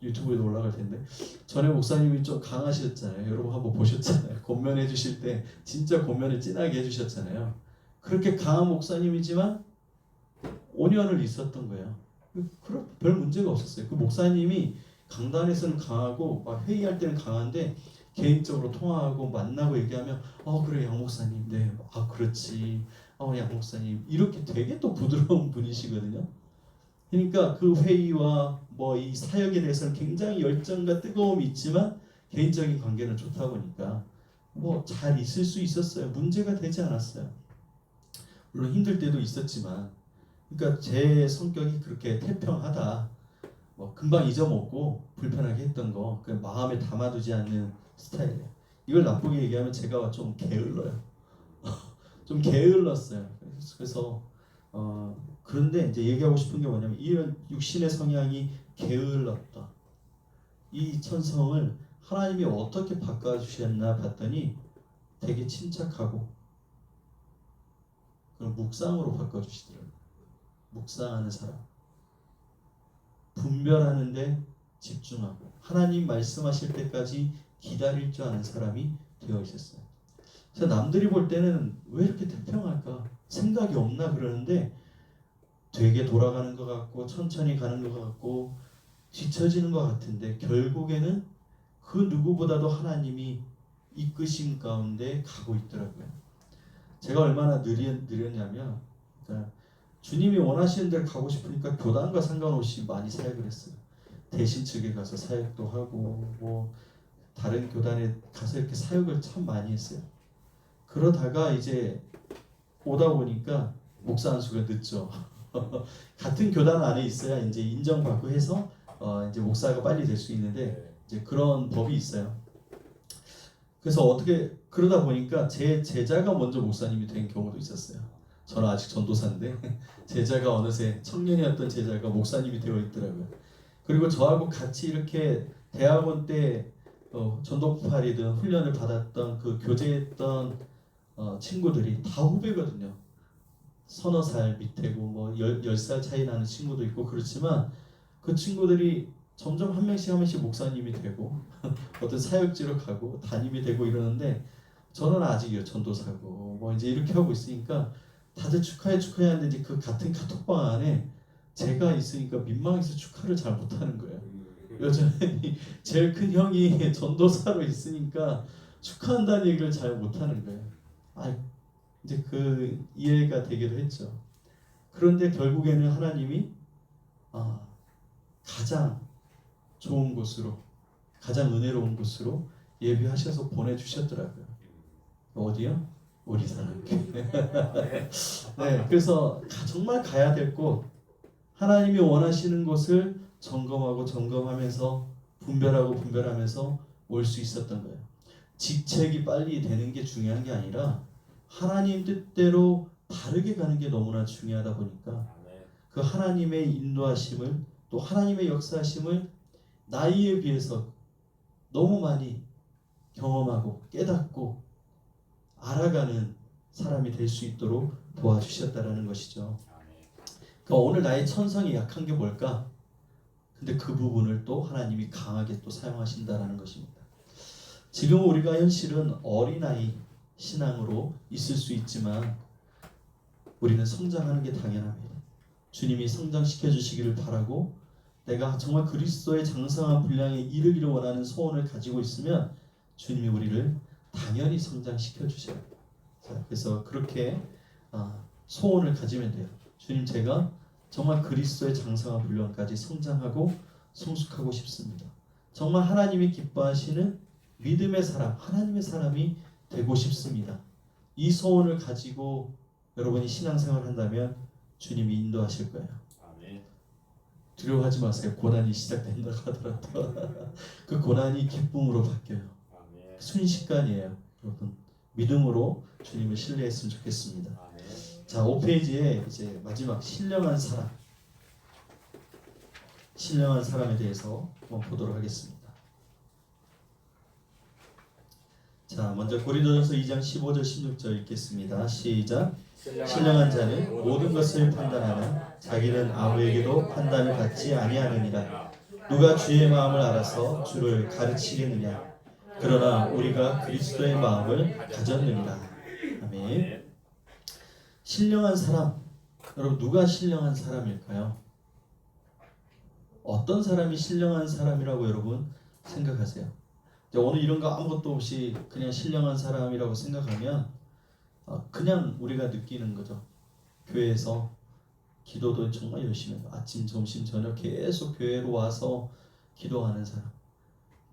유튜브에도 올라갈 텐데 전에 목사님이 좀 강하셨잖아요. 여러분 한번 보셨잖아요. 권면해 주실 때 진짜 권면을 진하게 해주셨잖아요. 그렇게 강한 목사님이지만 5년을 있었던 거예요. 그럼 별 문제가 없었어요. 그 목사님이 강단에서는 강하고 막 회의할 때는 강한데 개인적으로 통화하고 만나고 얘기하면 그래 양 목사님, 네, 그렇지, 양 목사님 이렇게 되게 또 부드러운 분이시거든요. 그러니까 그 회의와 뭐 이 사역에 대해서는 굉장히 열정과 뜨거움이 있지만 개인적인 관계는 좋다 보니까 뭐 잘 있을 수 있었어요. 문제가 되지 않았어요. 물론 힘들 때도 있었지만, 그러니까 제 성격이 그렇게 태평하다, 뭐 금방 잊어먹고 불편하게 했던 거, 그 마음에 담아두지 않는 스타일이에요. 이걸 나쁘게 얘기하면 제가 좀 게을러요. 좀 게을렀어요. 그래서 그런데 이제 얘기하고 싶은 게 뭐냐면 이런 육신의 성향이 게을렀다. 이 천성을 하나님이 어떻게 바꿔주셨나 봤더니 되게 침착하고 그런 묵상으로 바꿔주시더라고요. 묵상하는 사람, 분별하는데 집중하고 하나님 말씀하실 때까지 기다릴 줄 아는 사람이 되어 있었어요. 그래서 남들이 볼 때는 왜 이렇게 태평할까? 생각이 없나 그러는데 되게 돌아가는 것 같고 천천히 가는 것 같고 뒤처지는 것 같은데 결국에는 그 누구보다도 하나님이 이끄신 가운데 가고 있더라고요. 제가 얼마나 느렸냐면 그러니까 주님이 원하시는 데를 가고 싶으니까 교단과 상관없이 많이 사역을 했어요. 대신 측에 가서 사역도 하고 뭐 다른 교단에 가서 이렇게 사역을 참 많이 했어요. 그러다가 이제 오다 보니까 목사 한 수가 늦죠. 같은 교단 안에 있어야 이제 인정받고 해서 이제 목사가 빨리 될 수 있는데 이제 그런 법이 있어요. 그래서 어떻게 그러다 보니까 제 제자가 먼저 목사님이 된 경우도 있었어요. 저는 아직 전도사인데 제자가 어느새 청년이었던 제자가 목사님이 되어 있더라고요. 그리고 저하고 같이 이렇게 대학원 때 전도파리든 훈련을 받았던 그 교제했던 친구들이 다 후배거든요. 서너 살 밑에고 뭐 10살 차이 나는 친구도 있고 그렇지만 그 친구들이 점점 한 명씩 목사님이 되고 어떤 사역지로 가고 담임이 되고 이러는데 저는 아직이요 전도사고 뭐 이제 이렇게 하고 있으니까 다들 축하해 하는데 이제 그 같은 카톡방 안에 제가 있으니까 민망해서 축하를 잘 못하는 거예요. 여전히 제일 큰 형이 전도사로 있으니까 축하한다는 얘기를 잘 못하는 거예요. 이제 그 이해가 되기도 했죠. 그런데 결국에는 하나님이 가장 좋은 곳으로, 가장 은혜로운 곳으로 예비하셔서 보내주셨더라고요. 어디요? 우리 사랑교회. 네, 그래서 정말 가야 될 곳, 하나님이 원하시는 곳을 점검하면서 분별하면서 올 수 있었던 거예요. 직책이 빨리 되는 게 중요한 게 아니라 하나님 뜻대로 바르게 가는 게 너무나 중요하다 보니까 그 하나님의 인도하심을 또 하나님의 역사하심을 나이에 비해서 너무 많이 경험하고 깨닫고 알아가는 사람이 될 수 있도록 도와주셨다라는 것이죠. 그러니까 오늘 나의 천성이 약한 게 뭘까? 근데 그 부분을 또 하나님이 강하게 또 사용하신다라는 것입니다. 지금 우리가 현실은 어린아이 신앙으로 있을 수 있지만 우리는 성장하는 게 당연합니다. 주님이 성장시켜 주시기를 바라고 내가 정말 그리스도의 장성한 분량에 이르기를 원하는 소원을 가지고 있으면 주님이 우리를 당연히 성장시켜 주셔요. 자, 그래서 그렇게 소원을 가지면 돼요. 주님, 제가 정말 그리스도의 장성한 분량까지 성장하고 성숙하고 싶습니다. 정말 하나님이 기뻐하시는 믿음의 사람, 하나님의 사람이 되고 싶습니다. 이 소원을 가지고 여러분이 신앙생활을 한다면 주님이 인도하실 거예요. 아멘. 두려워하지 마세요. 고난이 시작된다 하더라도 그 고난이 기쁨으로 바뀌어요. 아멘. 순식간이에요. 여러분 믿음으로 주님을 신뢰했으면 좋겠습니다. 아멘. 자, 5페이지에 이제 마지막 신령한 사람에 대해서 한번 보도록 하겠습니다. 자, 먼저 고린도전서 2장 15절 16절 읽겠습니다. 시작. 신령한 자는 모든 것을 판단하는 자기는 아무에게도 판단을 받지 아니하느니라. 누가 주의 마음을 알아서 주를 가르치겠느냐. 그러나 우리가 그리스도의 마음을 가졌느니라. 아멘. 신령한 사람, 여러분 누가 신령한 사람일까요? 어떤 사람이 신령한 사람이라고 여러분 생각하세요? 오늘 이런 거 아무것도 없이 그냥 신령한 사람이라고 생각하면 그냥 우리가 느끼는 거죠. 교회에서 기도도 정말 열심히 해요. 아침, 점심, 저녁 계속 교회로 와서 기도하는 사람.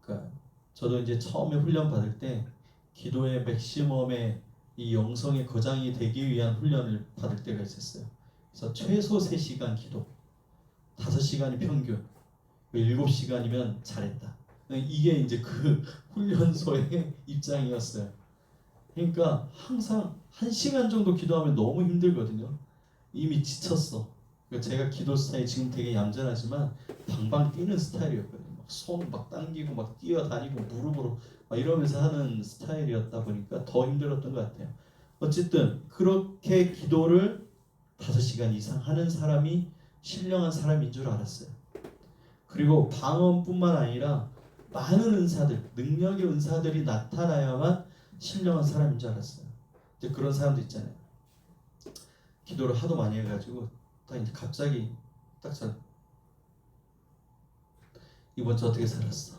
그러니까 저도 이제 처음에 훈련 받을 때 기도의 맥시멈의 이 영성의 거장이 되기 위한 훈련을 받을 때가 있었어요. 그래서 최소 3시간 기도, 5시간이 평균, 7시간이면 잘했다. 이게 이제 그 훈련소의 입장이었어요. 그러니까 항상 1시간 정도 기도하면 너무 힘들거든요. 이미 지쳤어. 제가 기도 스타일이 지금 되게 얌전하지만 방방 뛰는 스타일이었거든요. 손 막 당기고 막 뛰어다니고 무릎으로 막 이러면서 하는 스타일이었다 보니까 더 힘들었던 것 같아요. 어쨌든 그렇게 기도를 5시간 이상 하는 사람이 신령한 사람인 줄 알았어요. 그리고 방언뿐만 아니라 많은 은사들, 능력의 은사들이 나타나야만 신령한 사람인 줄 알았어요. 이제 그런 사람도 있잖아요. 기도를 하도 많이 해가지고 딱 이제 갑자기 딱 이번 주 어떻게 살았어?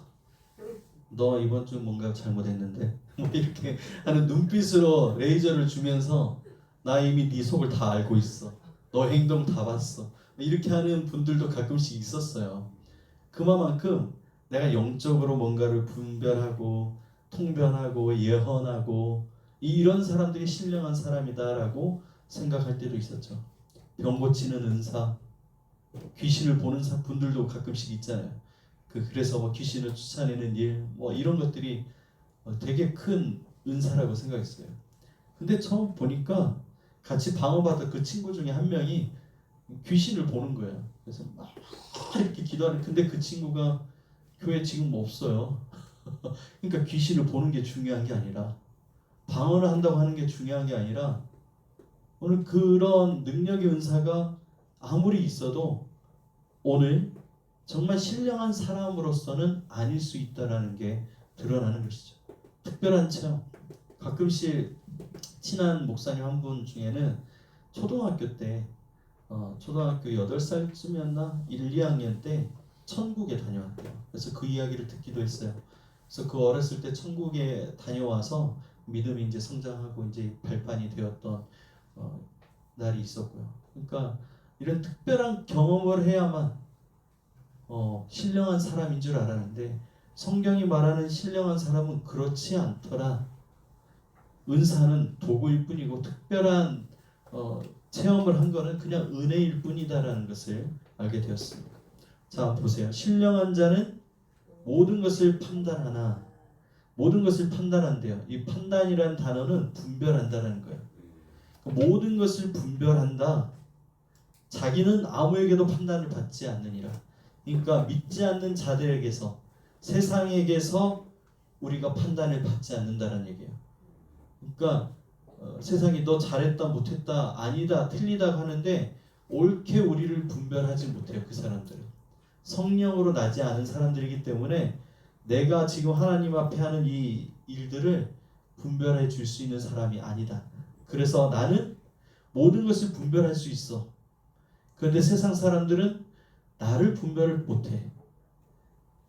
너 이번 주 뭔가 잘못했는데 뭐 이렇게 하는 눈빛으로 레이저를 주면서 나 이미 네 속을 다 알고 있어. 너 행동 다 봤어. 이렇게 하는 분들도 가끔씩 있었어요. 그만큼 내가 영적으로 뭔가를 분별하고 통변하고 예언하고 이런 사람들이 신령한 사람이다라고 생각할 때도 있었죠. 병 고치는 은사, 귀신을 보는 분들도 가끔씩 있잖아요. 그래서 뭐 귀신을 쫓아내는 일, 뭐 이런 것들이 되게 큰 은사라고 생각했어요. 근데 처음 보니까 같이 방어받던 그 친구 중에 한 명이 귀신을 보는 거예요. 그래서 막 이렇게 기도하는. 근데 그 친구가 교회 지금 없어요. 그러니까 귀신을 보는 게 중요한 게 아니라 방어를 한다고 하는 게 중요한 게 아니라 오늘 그런 능력의 은사가 아무리 있어도 오늘 정말 신령한 사람으로서는 아닐 수 있다라는 게 드러나는 것이죠. 특별한 체험. 가끔씩 친한 목사님 한 분 중에는 초등학교 때 초등학교 8살쯤이었나 1, 2학년 때 천국에 다녀왔대요. 그래서 그 이야기를 듣기도 했어요. 그래서 그 어렸을 때 천국에 다녀와서 믿음이 이제 성장하고 이제 발판이 되었던 날이 있었고요. 그러니까 이런 특별한 경험을 해야만 신령한 사람인 줄 알았는데 성경이 말하는 신령한 사람은 그렇지 않더라. 은사는 도구일 뿐이고 특별한 체험을 한 거는 그냥 은혜일 뿐이다라는 것을 알게 되었습니다. 자, 보세요. 신령한 자는 모든 것을 판단하나 모든 것을 판단한대요. 이 판단이라는 단어는 분별한다는 거예요. 모든 것을 분별한다. 자기는 아무에게도 판단을 받지 않느니라. 그러니까 믿지 않는 자들에게서 세상에게서 우리가 판단을 받지 않는다는 얘기예요. 그러니까 세상이 너 잘했다 못했다 아니다 틀리다 하는데 옳게 우리를 분별하지 못해요. 그 사람들은 성령으로 나지 않은 사람들이기 때문에 내가 지금 하나님 앞에 하는 이 일들을 분별해 줄 수 있는 사람이 아니다. 그래서 나는 모든 것을 분별할 수 있어. 그런데 세상 사람들은 나를 분별을 못해.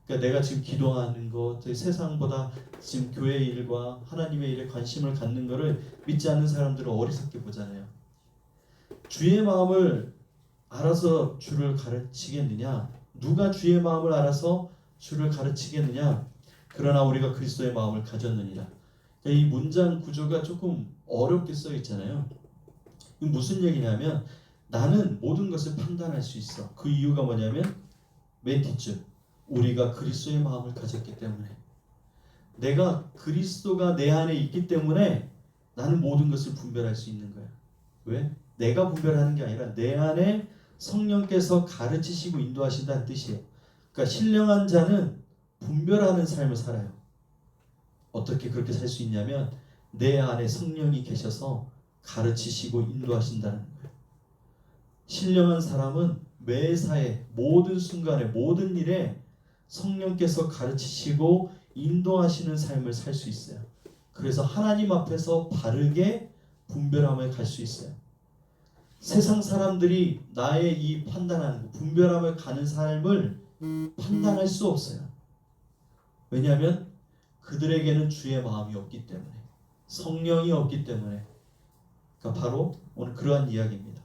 그러니까 내가 지금 기도하는 것, 세상보다 지금 교회 일과 하나님의 일에 관심을 갖는 것을 믿지 않는 사람들은 어리석게 보잖아요. 주의 마음을 알아서 주를 가르치겠느냐? 누가 주의 마음을 알아서 주를 가르치겠느냐? 그러나 우리가 그리스도의 마음을 가졌느니라. 그러니까 이 문장 구조가 조금 어렵게 써 있잖아요. 무슨 얘기냐면 나는 모든 것을 판단할 수 있어. 그 이유가 뭐냐면 맨 뒷줄 우리가 그리스도의 마음을 가졌기 때문에 내가 그리스도가 내 안에 있기 때문에 나는 모든 것을 분별할 수 있는 거야. 왜? 내가 분별하는 게 아니라 내 안에 성령께서 가르치시고 인도하신다는 뜻이에요. 그러니까 신령한 자는 분별하는 삶을 살아요. 어떻게 그렇게 살 수 있냐면 내 안에 성령이 계셔서 가르치시고 인도하신다는 거예요. 신령한 사람은 매사에 모든 순간에 모든 일에 성령께서 가르치시고 인도하시는 삶을 살 수 있어요. 그래서 하나님 앞에서 바르게 분별함을 갈 수 있어요. 세상 사람들이 나의 이 판단하는 거, 분별함을 가는 삶을 판단할 수 없어요. 왜냐하면 그들에게는 주의 마음이 없기 때문에, 성령이 없기 때문에. 그러니까 바로 오늘 그러한 이야기입니다.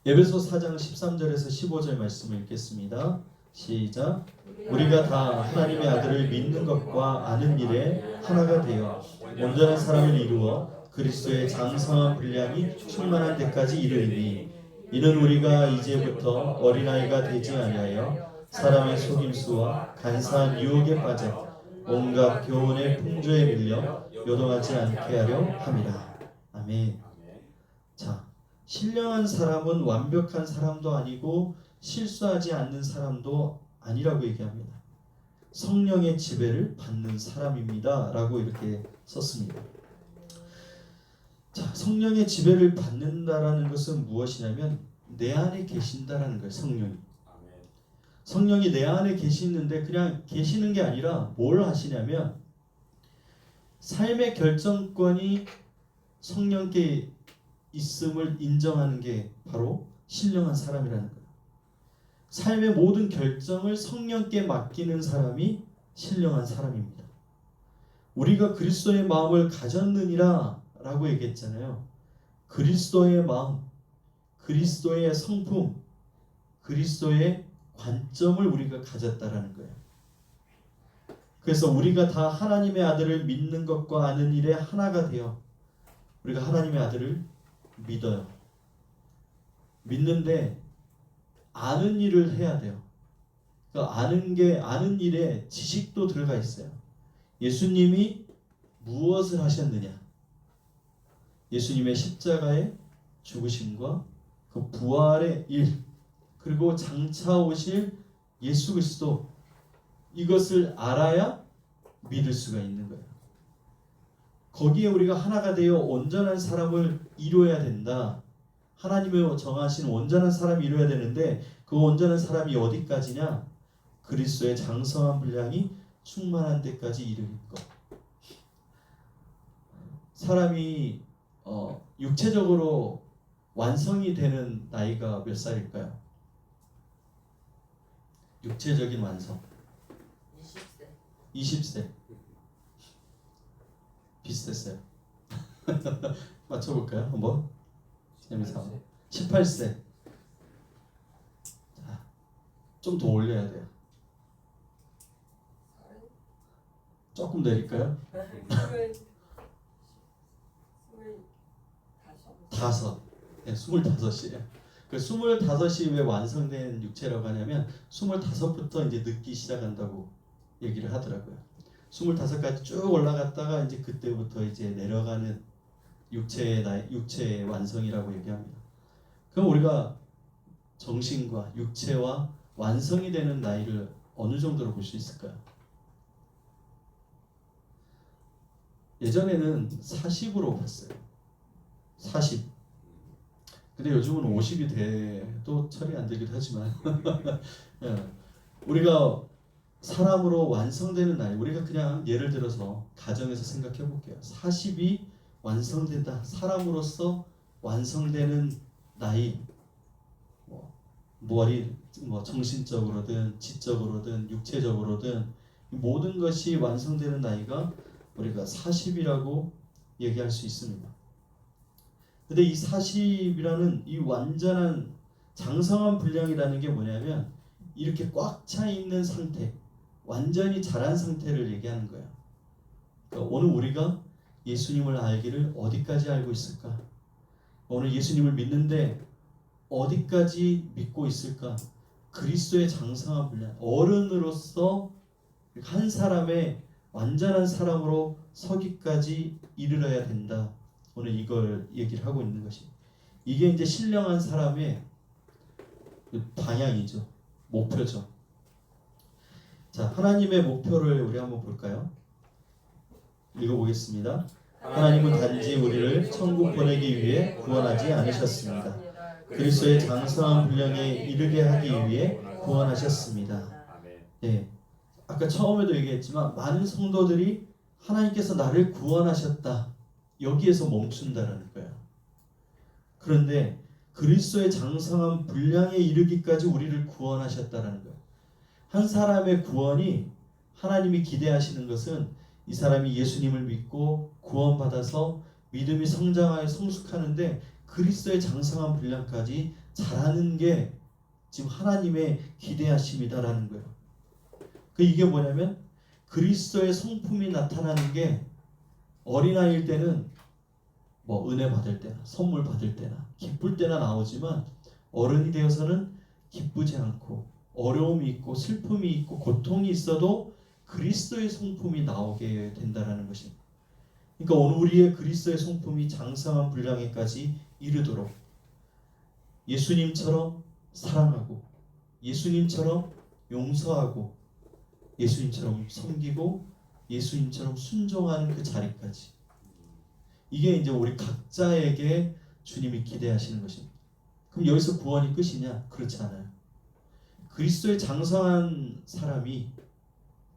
에베소 4장 13절에서 15절 말씀을 읽겠습니다. 시작. 우리가 다 하나님의 아들을 믿는 것과 아는 일에 하나가 되어 온전한 사람을 이루어 그리스도의 장성한 분량이 충만한 데까지 이르리니 이는 우리가 이제부터 어린아이가 되지 아니하여 사람의 속임수와 간사한 유혹에 빠져 온갖 교훈의 풍조에 밀려 요동하지 않게 하려 함이라. 아멘. 자, 신령한 사람은 완벽한 사람도 아니고 실수하지 않는 사람도 아니라고 얘기합니다. 성령의 지배를 받는 사람입니다 라고 이렇게 썼습니다. 자, 성령의 지배를 받는다라는 것은 무엇이냐면 내 안에 계신다라는 거예요. 성령이 내 안에 계시는데 그냥 계시는 게 아니라 뭘 하시냐면 삶의 결정권이 성령께 있음을 인정하는 게 바로 신령한 사람이라는 거예요. 삶의 모든 결정을 성령께 맡기는 사람이 신령한 사람입니다. 우리가 그리스도의 마음을 가졌느니라 라고 얘기했잖아요. 그리스도의 마음, 그리스도의 성품, 그리스도의 관점을 우리가 가졌다라는 거예요. 그래서 우리가 다 하나님의 아들을 믿는 것과 아는 일에 하나가 되어 우리가 하나님의 아들을 믿어요. 믿는데 아는 일을 해야 돼요. 그러니까 아는 일에 지식도 들어가 있어요. 예수님이 무엇을 하셨느냐? 예수님의 십자가의 죽으심과 그 부활의 일, 그리고 장차 오실 예수 그리스도, 이것을 알아야 믿을 수가 있는 거예요. 거기에 우리가 하나가 되어 온전한 사람을 이루어야 된다. 하나님의 정하신 온전한 사람이 이루어야 되는데 그 온전한 사람이 어디까지냐? 그리스도의 장성한 분량이 충만한 데까지 이르는 것. 사람이 육체적으로 완성이 되는 나이가 몇 살일까요? 육체적인 완성. 20세. 비슷했어요. 맞춰볼까요? 한번. 18세. 자, 좀 더 올려야 돼요. 조금 내릴까요? 25이에요. 그 25이 왜 완성된 육체라고 하냐면 25부터 이제 늙기 시작한다고 얘기를 하더라고요. 25까지 쭉 올라갔다가 이제 그때부터 이제 내려가는 육체의 완성이라고 얘기합니다. 그럼 우리가 정신과 육체와 완성이 되는 나이를 어느 정도로 볼 수 있을까요? 예전에는 40으로 봤어요. 40. 근데 요즘은 50이 돼도 철이 안 되기도 하지만 우리가 사람으로 완성되는 나이, 우리가 그냥 예를 들어서 가정에서 생각해 볼게요. 40이 완성된다. 사람으로서 완성되는 나이, 정신적으로든 지적으로든 육체적으로든 모든 것이 완성되는 나이가 우리가 40이라고 얘기할 수 있습니다. 근데 이 40이라는 이 완전한 장성한 분량이라는 게 뭐냐면 이렇게 꽉 차 있는 상태, 완전히 자란 상태를 얘기하는 거예요. 그러니까 오늘 우리가 예수님을 알기를 어디까지 알고 있을까? 오늘 예수님을 믿는데 어디까지 믿고 있을까? 그리스도의 장성한 분량, 어른으로서 한 사람의 완전한 사람으로 서기까지 이르러야 된다. 오늘 이걸 얘기를 하고 있는 것이, 이게 이제 신령한 사람의 방향이죠. 목표죠. 자, 하나님의 목표를 우리 한번 볼까요? 읽어보겠습니다. 하나님은 단지 우리를 천국 보내기 위해 구원하지 않으셨습니다. 그리스도의 장성한 분량에 이르게 하기 위해 구원하셨습니다. 네, 아까 처음에도 얘기했지만 많은 성도들이 하나님께서 나를 구원하셨다, 여기에서 멈춘다라는 거예요. 그런데 그리스도의 장성한 분량에 이르기까지 우리를 구원하셨다라는 거예요. 한 사람의 구원이, 하나님이 기대하시는 것은 이 사람이 예수님을 믿고 구원받아서 믿음이 성장하여 성숙하는데 그리스도의 장성한 분량까지 자라는 게 지금 하나님의 기대하심이다라는 거예요. 이게 뭐냐면 그리스도의 성품이 나타나는 게 어린아이일 때는 은혜 받을 때나 선물 받을 때나 기쁠 때나 나오지만 어른이 되어서는 기쁘지 않고 어려움이 있고 슬픔이 있고 고통이 있어도 그리스도의 성품이 나오게 된다라는 것입니다. 그러니까 오늘 우리의 그리스도의 성품이 장성한 분량에까지 이르도록 예수님처럼 사랑하고 예수님처럼 용서하고 예수님처럼 섬기고 예수님처럼 순종하는 그 자리까지. 이게 이제 우리 각자에게 주님이 기대하시는 것입니다. 그럼 여기서 구원이 끝이냐? 그렇지 않아요. 그리스도에 장성한 사람이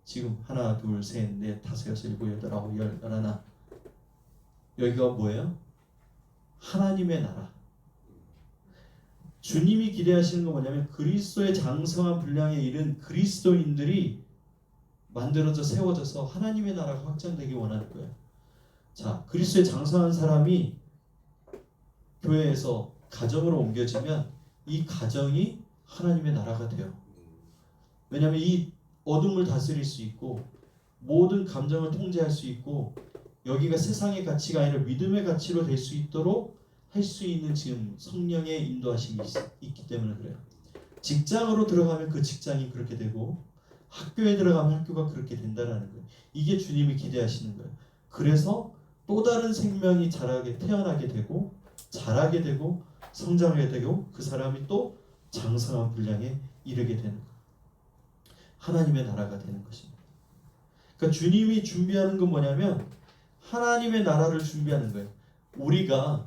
지금 하나, 둘, 셋, 넷, 다섯, 여섯, 일곱, 여덟, 아홉, 열, 열하나, 여기가 뭐예요? 하나님의 나라. 주님이 기대하시는 건 뭐냐면 그리스도의 장성한 분량에 이른 그리스도인들이 만들어져 세워져서 하나님의 나라가 확장되기 원하는 거예요. 자, 그리스도의 장성한 사람이 교회에서 가정으로 옮겨지면 이 가정이 하나님의 나라가 돼요. 왜냐하면 이 어둠을 다스릴 수 있고 모든 감정을 통제할 수 있고 여기가 세상의 가치가 아니라 믿음의 가치로 될 수 있도록 할 수 있는 지금 성령의 인도하심이 있기 때문에 그래요. 직장으로 들어가면 그 직장이 그렇게 되고 학교에 들어가면 학교가 그렇게 된다라는 거예요. 이게 주님이 기대하시는 거예요. 그래서 또 다른 생명이 태어나게 되고 자라게 되고 성장하게 되고 그 사람이 또 장성한 분량에 이르게 되는 거예요. 하나님의 나라가 되는 것입니다. 그러니까 주님이 준비하는 건 뭐냐면 하나님의 나라를 준비하는 거예요. 우리가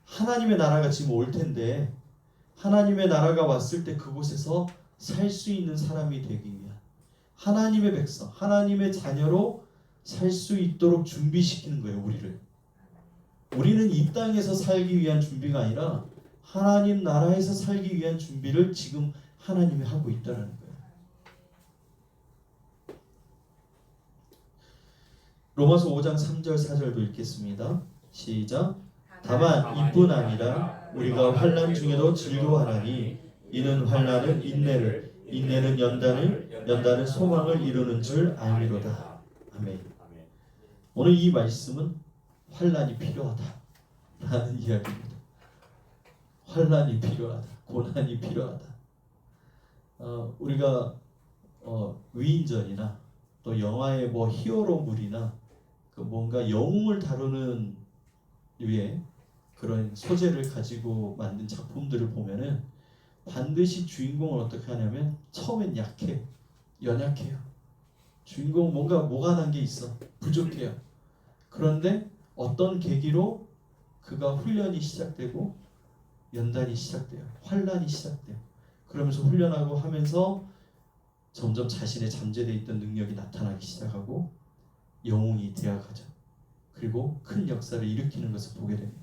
하나님의 나라가 지금 올 텐데 하나님의 나라가 왔을 때 그곳에서 살 수 있는 사람이 되기 위한 하나님의 백성, 하나님의 자녀로 살 수 있도록 준비시키는 거예요. 우리는 이 땅에서 살기 위한 준비가 아니라 하나님 나라에서 살기 위한 준비를 지금 하나님이 하고 있다는 거예요. 로마서 5장 3절 4절도 읽겠습니다. 시작. 다만 이뿐 아니라 우리가 환난 중에도 즐거워하나니 이는 환난은 인내를, 인내는 연단을, 연단은 소망을 이루는 줄 알미로다. 아멘. 오늘 이 말씀은 환난이 필요하다라는 이야기입니다. 환난이 필요하다, 고난이 필요하다. 우리가 위인전이나 또 영화의 뭐 히어로물이나 그 뭔가 영웅을 다루는 류의 그런 소재를 가지고 만든 작품들을 보면은 반드시 주인공을 어떻게 하냐면 처음엔 약해, 연약해요. 주인공 뭐가 난 게 있어, 부족해요. 그런데 어떤 계기로 그가 훈련이 시작되고 연단이 시작돼요. 환난이 시작돼요. 그러면서 훈련하고 하면서 점점 자신의 잠재되어 있던 능력이 나타나기 시작하고 영웅이 되어가죠. 그리고 큰 역사를 일으키는 것을 보게 됩니다.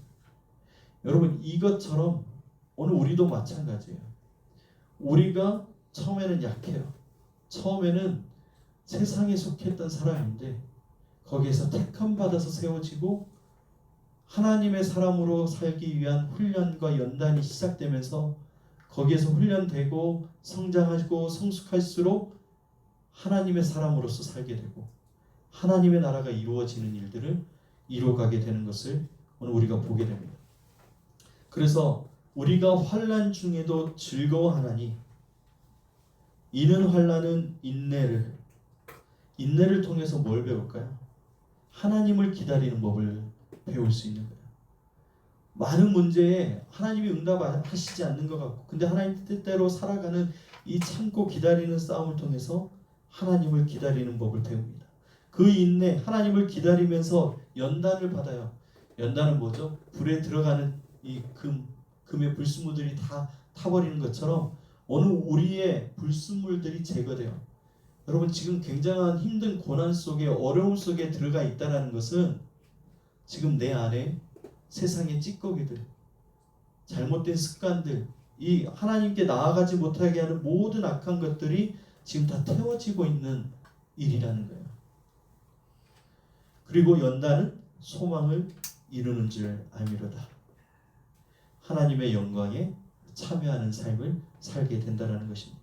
여러분 이것처럼 오늘 우리도 마찬가지예요. 우리가 처음에는 약해요. 처음에는 세상에 속했던 사람인데 거기에서 택함 받아서 세워지고 하나님의 사람으로 살기 위한 훈련과 연단이 시작되면서 거기에서 훈련되고 성장하고 성숙할수록 하나님의 사람으로서 살게 되고 하나님의 나라가 이루어지는 일들을 이루어가게 되는 것을 오늘 우리가 보게 됩니다. 그래서 우리가 환난 중에도 즐거워하나니 이는 환난은 인내를 통해서 뭘 배울까요? 하나님을 기다리는 법을 배울 수 있는 거예요. 많은 문제에 하나님이 응답하시지 않는 것 같고 근데 하나님 뜻대로 살아가는 이 참고 기다리는 싸움을 통해서 하나님을 기다리는 법을 배웁니다. 그 인내, 하나님을 기다리면서 연단을 받아요. 연단은 뭐죠? 불에 들어가는 이 금의 불순물들이 다 타버리는 것처럼 오늘 우리의 불순물들이 제거돼요. 여러분 지금 굉장한 힘든 고난 속에 어려움 속에 들어가 있다는 것은 지금 내 안에 세상의 찌꺼기들, 잘못된 습관들, 이 하나님께 나아가지 못하게 하는 모든 악한 것들이 지금 다 태워지고 있는 일이라는 거예요. 그리고 연단은 소망을 이루는 줄 알미로다. 하나님의 영광에 참여하는 삶을 살게 된다는 것입니다.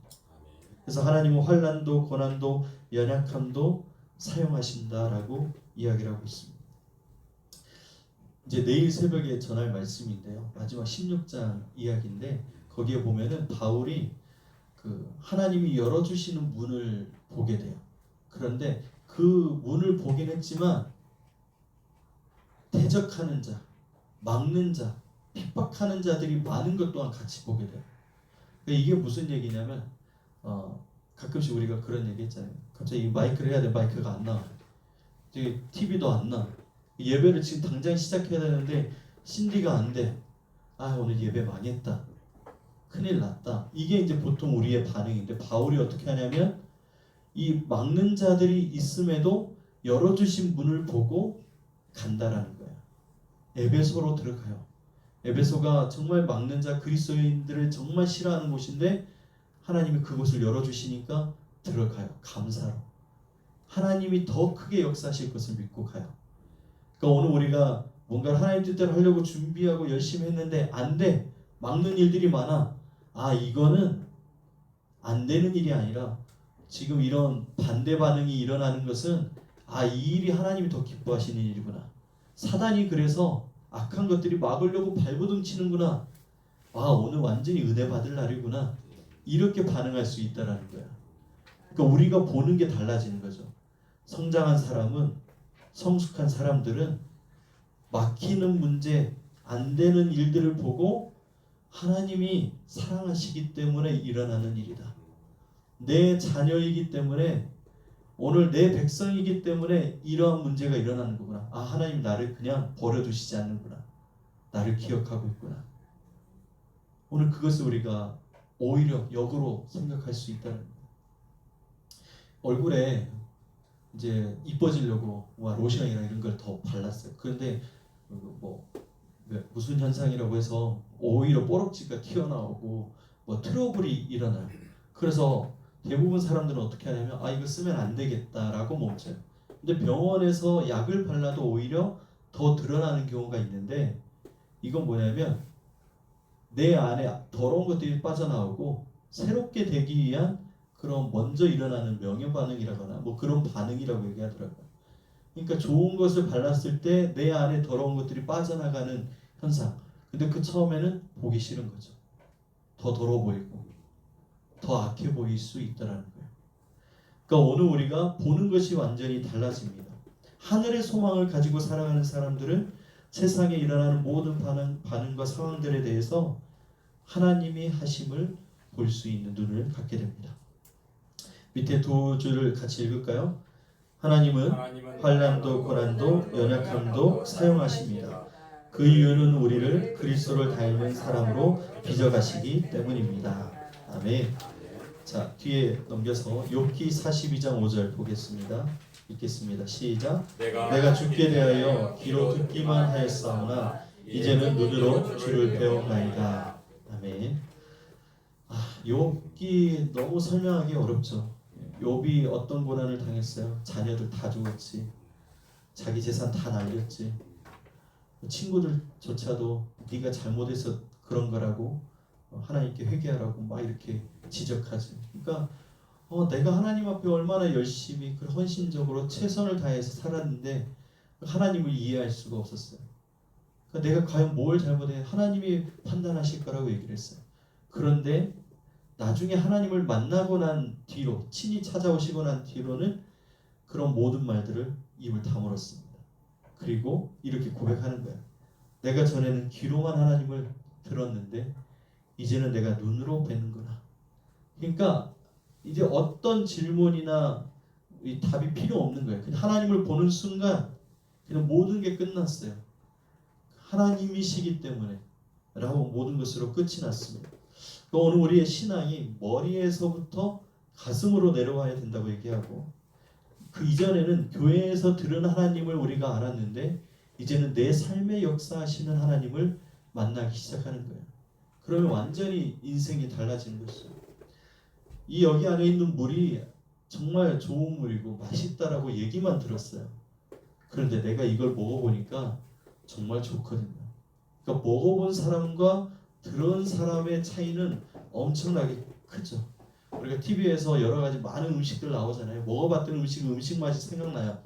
그래서 하나님은 환난도 고난도 연약함도 사용하신다라고 이야기를 하고 있습니다. 이제 내일 새벽에 전할 말씀인데요. 마지막 16장 이야기인데 거기에 보면은 바울이 그 하나님이 열어주시는 문을 보게 돼요. 그런데 그 문을 보긴 했지만 대적하는 자, 막는 자, 핍박하는 자들이 많은 것 또한 같이 보게 돼요. 이게 무슨 얘기냐면 가끔씩 우리가 그런 얘기 했잖아요. 갑자기 마이크를 해야 돼. 마이크가 안 나와. 이제 TV도 안 나. 예배를 지금 당장 시작해야 되는데 신디가 안 돼. 아, 오늘 예배 망했다. 큰일 났다. 이게 이제 보통 우리의 반응인데 바울이 어떻게 하냐면 이 막는 자들이 있음에도 열어주신 문을 보고 간다라는 거예요. 에베소로 들어가요. 에베소가 정말 막는 자 그리스도인들을 정말 싫어하는 곳인데 하나님이 그곳을 열어주시니까 들어가요. 감사로. 하나님이 더 크게 역사하실 것을 믿고 가요. 그러니까 오늘 우리가 뭔가 하나님 뜻대로 하려고 준비하고 열심히 했는데 안 돼. 막는 일들이 많아. 아, 이거는 안 되는 일이 아니라 지금 이런 반대 반응이 일어나는 것은 아, 이 일이 하나님이 더 기뻐하시는 일이구나. 사단이 그래서 악한 것들이 막으려고 발버둥 치는구나. 아, 오늘 완전히 은혜 받을 날이구나. 이렇게 반응할 수 있다라는 거야. 그러니까 우리가 보는 게 달라지는 거죠. 성장한 사람은, 성숙한 사람들은 막히는 문제, 안 되는 일들을 보고 하나님이 사랑하시기 때문에 일어나는 일이다. 내 자녀이기 때문에, 오늘 내 백성이기 때문에 이러한 문제가 일어나는 거구나. 아, 하나님 나를 그냥 버려두시지 않는구나. 나를 기억하고 있구나. 오늘 그것을 우리가 오히려 역으로 생각할 수 있다는 거예요. 얼굴에 이제 이뻐지려고 로션이나 이런 걸 더 발랐어요. 그런데 뭐 무슨 현상이라고 해서 오히려 뽀록지가 튀어나오고 뭐 트러블이 일어나요. 그래서 대부분 사람들은 어떻게 하냐면 아, 이거 쓰면 안 되겠다라고 멈춰요. 근데 병원에서 약을 발라도 오히려 더 드러나는 경우가 있는데 이건 뭐냐면 내 안에 더러운 것들이 빠져나오고 새롭게 되기 위한 그런 먼저 일어나는 명현 반응이라거나 뭐 그런 반응이라고 얘기하더라고요. 그러니까 좋은 것을 발랐을 때 내 안에 더러운 것들이 빠져나가는 현상. 근데 그 처음에는 보기 싫은 거죠. 더 더러워 보이고 더 악해 보일 수 있다라는 거예요. 그러니까 오늘 우리가 보는 것이 완전히 달라집니다. 하늘의 소망을 가지고 살아가는 사람들은 세상에 일어나는 모든 반응과 상황들에 대해서 하나님이 하심을 볼 수 있는 눈을 갖게 됩니다. 밑에 두 줄을 같이 읽을까요? 하나님은 환난도 고난도 연약함도 사용하십니다. 그 이유는 우리를 그리스도를 닮은 사람으로 빚어가시기 때문입니다. 아멘. 자, 뒤에 넘겨서 욥기 42장 5절 보겠습니다. 읽겠습니다. 시작. 내가 죽게 대하여 귀로 듣기만 하였사오나 이제는 눈으로 주를 배웠나이다. 아멘. 욥기 너무 설명하기 어렵죠. 욥이 어떤 고난을 당했어요? 자녀들 다 죽었지. 자기 재산 다 날렸지. 친구들조차도 네가 잘못해서 그런 거라고 하나님께 회개하라고 막 이렇게 지적하지. 그러니까 내가 하나님 앞에 얼마나 열심히 헌신적으로 최선을 다해서 살았는데 하나님을 이해할 수가 없었어요. 그러니까 내가 과연 뭘 잘못해 하나님이 판단하실 거라고 얘기를 했어요. 그런데 나중에 하나님을 만나고 난 뒤로 친히 찾아오시고 난 뒤로는 그런 모든 말들을 입을 다물었습니다. 그리고 이렇게 고백하는 거예요. 내가 전에는 귀로만 하나님을 들었는데 이제는 내가 눈으로 뵙는구나. 그러니까 이제 어떤 질문이나 이 답이 필요 없는 거예요. 그냥 하나님을 보는 순간 그냥 모든 게 끝났어요. 하나님이시기 때문에 라고 모든 것으로 끝이 났습니다. 오늘 우리의 신앙이 머리에서부터 가슴으로 내려와야 된다고 얘기하고 그 이전에는 교회에서 들은 하나님을 우리가 알았는데 이제는 내 삶에 역사하시는 하나님을 만나기 시작하는 거예요. 그러면 완전히 인생이 달라지는 것이죠. 이 여기 안에 있는 물이 정말 좋은 물이고 맛있다라고 얘기만 들었어요. 그런데 내가 이걸 먹어보니까 정말 좋거든요. 그러니까 먹어본 사람과 들은 사람의 차이는 엄청나게 크죠. 우리가 TV에서 여러 가지 많은 음식들 나오잖아요. 먹어봤던 음식 맛이 생각나요.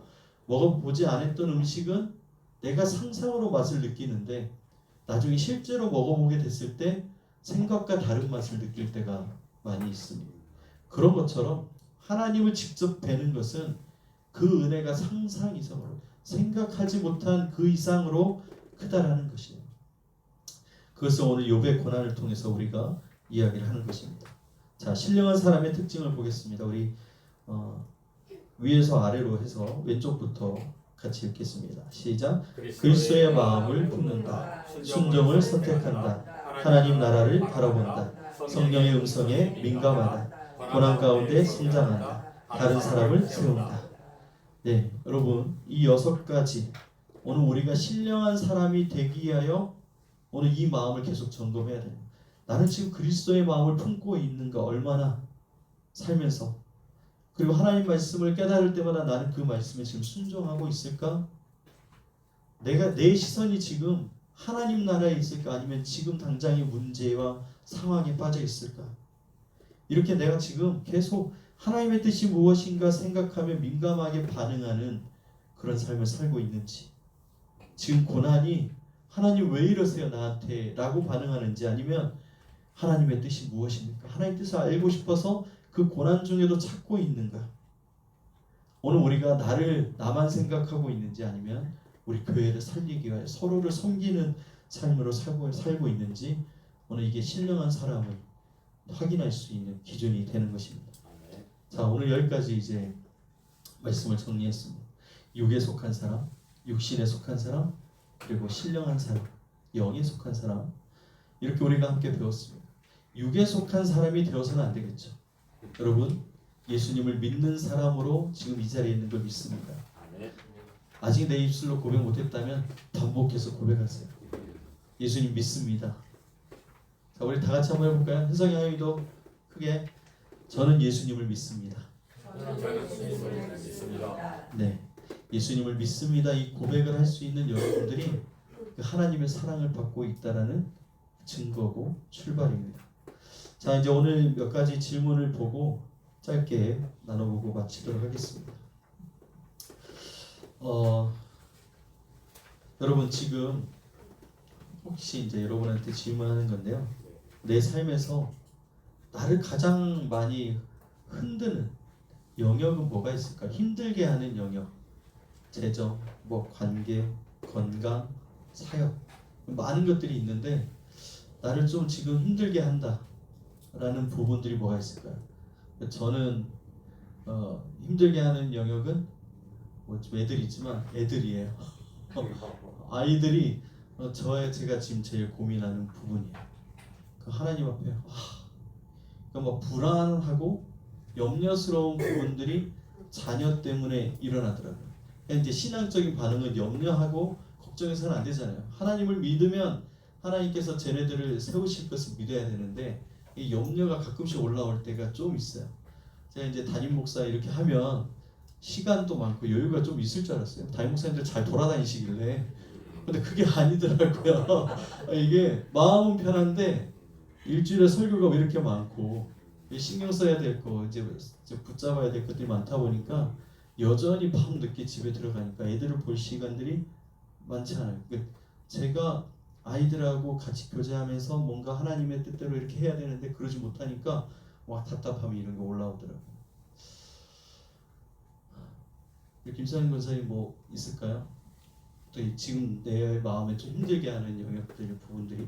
먹어보지 않았던 음식은 내가 상상으로 맛을 느끼는데 나중에 실제로 먹어보게 됐을 때 생각과 다른 맛을 느낄 때가 많이 있습니다. 그런 것처럼 하나님을 직접 뵈는 것은 그 은혜가 상상 이상으로 생각하지 못한 그 이상으로 크다라는 것이에요. 그것을 오늘 욥의 고난을 통해서 우리가 이야기를 하는 것입니다. 자, 신령한 사람의 특징을 보겠습니다. 우리 위에서 아래로 해서 왼쪽부터 같이 읽겠습니다. 시작. 그리스도의 마음을 품는다. 순종을 선택한다. 하나님 나라를 바라본다. 성령의 음성에 민감하다. 고난 가운데 성장한다. 다른 사람을 세운다. 네, 여러분 이 6가지 오늘 우리가 신령한 사람이 되기 위하여 오늘 이 마음을 계속 점검해야 돼요. 나는 지금 그리스도의 마음을 품고 있는가, 얼마나 살면서, 그리고 하나님 말씀을 깨달을 때마다 나는 그 말씀에 지금 순종하고 있을까? 내 시선이 지금 하나님 나라에 있을까? 아니면 지금 당장의 문제와 상황에 빠져 있을까? 이렇게 내가 지금 계속 하나님의 뜻이 무엇인가 생각하며 민감하게 반응하는 그런 삶을 살고 있는지, 지금 고난이 하나님 왜 이러세요 나한테? 라고 반응하는지, 아니면 하나님의 뜻이 무엇입니까? 하나님의 뜻을 알고 싶어서 그 고난 중에도 찾고 있는가? 오늘 우리가 나만 생각하고 있는지, 아니면 우리 교회를 살리기 위해 서로를 섬기는 삶으로 살고 있는지, 오늘 이게 신령한 사람을 확인할 수 있는 기준이 되는 것입니다. 자, 오늘 여기까지 이제 말씀을 정리했습니다. 육에 속한 사람, 육신에 속한 사람, 그리고 신령한 사람, 영에 속한 사람, 이렇게 우리가 함께 배웠습니다. 육에 속한 사람이 되어서는 안 되겠죠. 여러분, 예수님을 믿는 사람으로 지금 이 자리에 있는 걸 믿습니다. 아직 내 입술로 고백 못했다면 반복해서 고백하세요. 예수님 믿습니다. 자, 우리 다 같이 한번 해볼까요? 현성이 하영이도 크게, 저는 예수님을 믿습니다. 네, 예수님을 믿습니다. 이 고백을 할 수 있는 여러분들이 하나님의 사랑을 받고 있다라는 증거고 출발입니다. 자, 이제 오늘 몇 가지 질문을 보고 짧게 나눠보고 마치도록 하겠습니다. 여러분 지금 혹시 이제 여러분한테 질문하는 건데요. 내 삶에서 나를 가장 많이 흔드는 영역은 뭐가 있을까? 힘들게 하는 영역, 재정, 관계, 건강, 사역, 많은 것들이 있는데 나를 좀 지금 힘들게 한다라는 부분들이 뭐가 있을까요? 저는 힘들게 하는 영역은 좀 애들이 있지만 애들이에요. 아이들이 제가 지금 제일 고민하는 부분이에요. 하나님 앞에 그러니까 불안하고 염려스러운 부분들이 자녀 때문에 일어나더라고요. 이제 신앙적인 반응은 염려하고 걱정해서는 안 되잖아요. 하나님을 믿으면 하나님께서 쟤네들을 세우실 것을 믿어야 되는데 이 염려가 가끔씩 올라올 때가 좀 있어요. 제가 이제 담임 목사 이렇게 하면 시간도 많고 여유가 좀 있을 줄 알았어요. 담임 목사님들 잘 돌아다니시길래. 근데 그게 아니더라고요. 이게 마음은 편한데 일주일에 설교가 왜 이렇게 많고 신경 써야 될 거, 이제 붙잡아야 될 것들이 많다 보니까 여전히 밤 늦게 집에 들어가니까 애들을 볼 시간들이 많지 않아요. 제가 아이들하고 같이 교제하면서 뭔가 하나님의 뜻대로 이렇게 해야 되는데 그러지 못하니까 답답함이 이런 게 올라오더라고요. 김사님 권사님 뭐 있을까요? 또 지금 내 마음에 좀 힘들게 하는 영역들, 부분들이?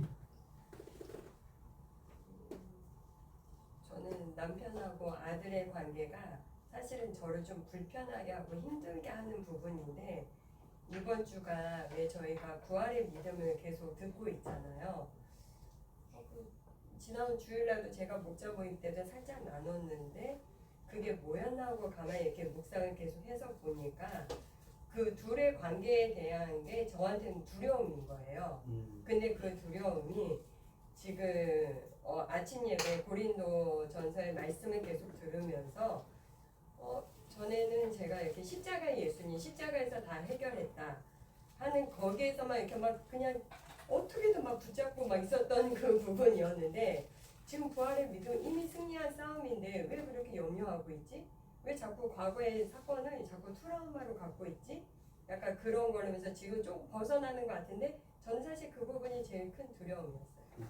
저는 남편하고 아들의 관계가 사실은 저를 좀 불편하게 하고 힘들게 하는 부분인데, 이번 주가 왜 저희가 부활의 믿음을 계속 듣고 있잖아요. 지난 주일날도 제가 목자 모임 때도 살짝 나눴는데 그게 뭐였나 하고 가만히 이렇게 묵상을 계속 해서 보니까 그 둘의 관계에 대한 게 저한테는 두려움인 거예요. 근데 그 두려움이 지금 아침 예배 고린도 전서의 말씀을 계속 들으면서 전에는 제가 이렇게 십자가의 예수님, 십자가에서 다 해결했다 하는 거기에서만 이렇게 막 그냥 어떻게든 막 붙잡고 막 있었던 그 부분이었는데, 지금 부활의 믿음 이미 승리한 싸움인데 왜 그렇게 염려하고 있지? 왜 자꾸 과거의 사건을 자꾸 트라우마로 갖고 있지? 약간 그런 거라면서 지금 좀 벗어나는 것 같은데, 저는 사실 그 부분이 제일 큰 두려움이었어요.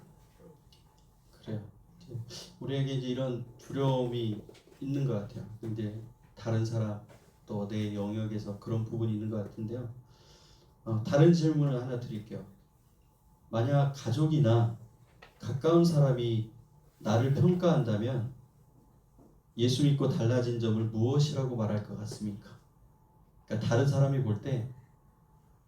그래요. 우리에게 이제 이런 두려움이 있는 것 같아요. 근데 다른 사람 또 내 영역에서 그런 부분이 있는 것 같은데요. 다른 질문을 하나 드릴게요. 만약 가족이나 가까운 사람이 나를 평가한다면 예수 믿고 달라진 점을 무엇이라고 말할 것 같습니까? 그러니까 다른 사람이 볼 때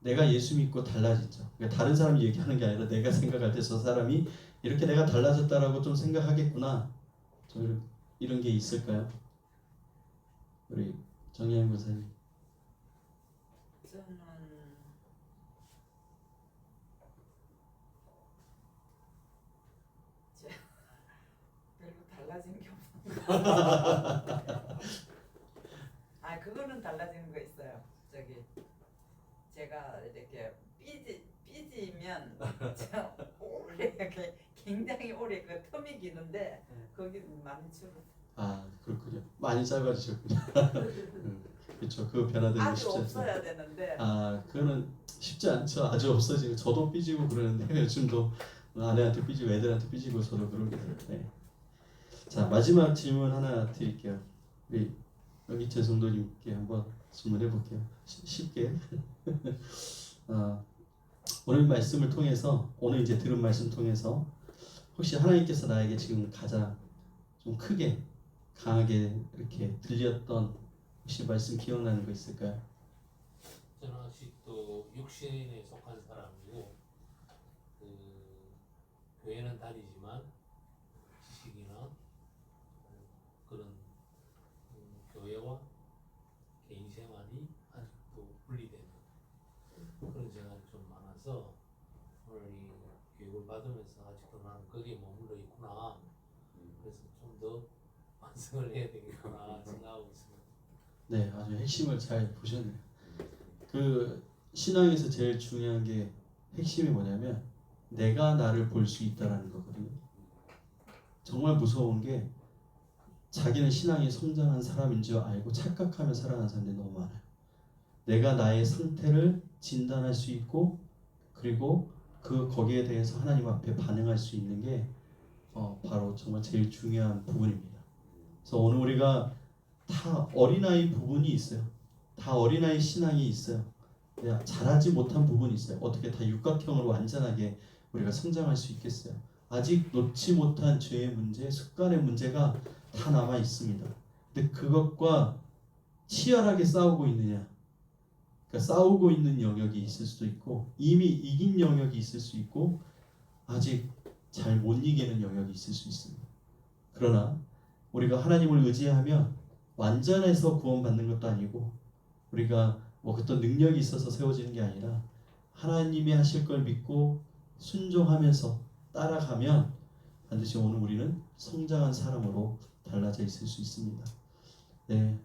내가 예수 믿고 달라졌죠. 그러니까 다른 사람이 얘기하는 게 아니라 내가 생각할 때 저 사람이 이렇게 내가 달라졌다라고 좀 생각하겠구나. 좀 이런 게 있을까요? 우리 정혜영 목사님. 저는 별로 달라진 게 없는 아 그거는 달라지는 거 있어요. 저기 제가 이렇게 삐지면 제가 오래 이렇게 굉장히 오래 그 텀이 기는데 거기 많이 줄어. 아 그렇군요. 많이 짧아지셨군요. 그렇죠. 그 변화되는 게 아주 쉽지 않죠. 없어야 되는데 아 그거는 쉽지 않죠. 아주 없어지고 저도 삐지고 그러는데 요즘도 아내한테 삐지고 애들한테 삐지고 저도 그러게 돼요. 네. 자 마지막 질문 하나 드릴게요. 우리 여기 재성도님께 한번 질문해 볼게요. 쉽게. 오늘 말씀을 통해서 오늘 이제 들은 말씀 통해서 혹시 하나님께서 나에게 지금 가장 좀 크게 강하게 이렇게 들렸던 혹시 말씀 기억나는 거 있을까요? 저는 아직도 육신에 속한 사람이고 그 교회는 다니지만 지식이나 그런 교회와 개인 생활이 아직도 분리되는 그런 생활이 좀 많아서 오늘 이 교육을 받으면서 아직도 나는 거기에 머물러 있구나. 그래서 좀 더 완성을 해야 되겠구나 생각하고 있습니다. 네, 아주 핵심을 잘 보셨네요. 그 신앙에서 제일 중요한 게 핵심이 뭐냐면 내가 나를 볼 수 있다라는 거거든요. 정말 무서운 게 자기는 신앙이 성장한 사람인 줄 알고 착각하며 살아가는 사람들이 너무 많아요. 내가 나의 상태를 진단할 수 있고 그리고 거기에 대해서 하나님 앞에 반응할 수 있는 게 바로 정말 제일 중요한 부분입니다. 그래서 오늘 우리가 다 어린아이 부분이 있어요. 다 어린아이 신앙이 있어요. 잘하지 못한 부분이 있어요. 어떻게 다 육각형으로 완전하게 우리가 성장할 수 있겠어요? 아직 놓지 못한 죄의 문제, 습관의 문제가 다 남아 있습니다. 근데 그것과 치열하게 싸우고 있느냐? 그러니까 싸우고 있는 영역이 있을 수도 있고 이미 이긴 영역이 있을 수 있고 아직 잘 못 이기는 영역이 있을 수 있습니다. 그러나 우리가 하나님을 의지하면 완전해서 구원받는 것도 아니고 우리가 뭐 어떤 능력이 있어서 세워지는 게 아니라 하나님이 하실 걸 믿고 순종하면서 따라가면 반드시 오늘 우리는 성장한 사람으로 달라져 있을 수 있습니다. 네,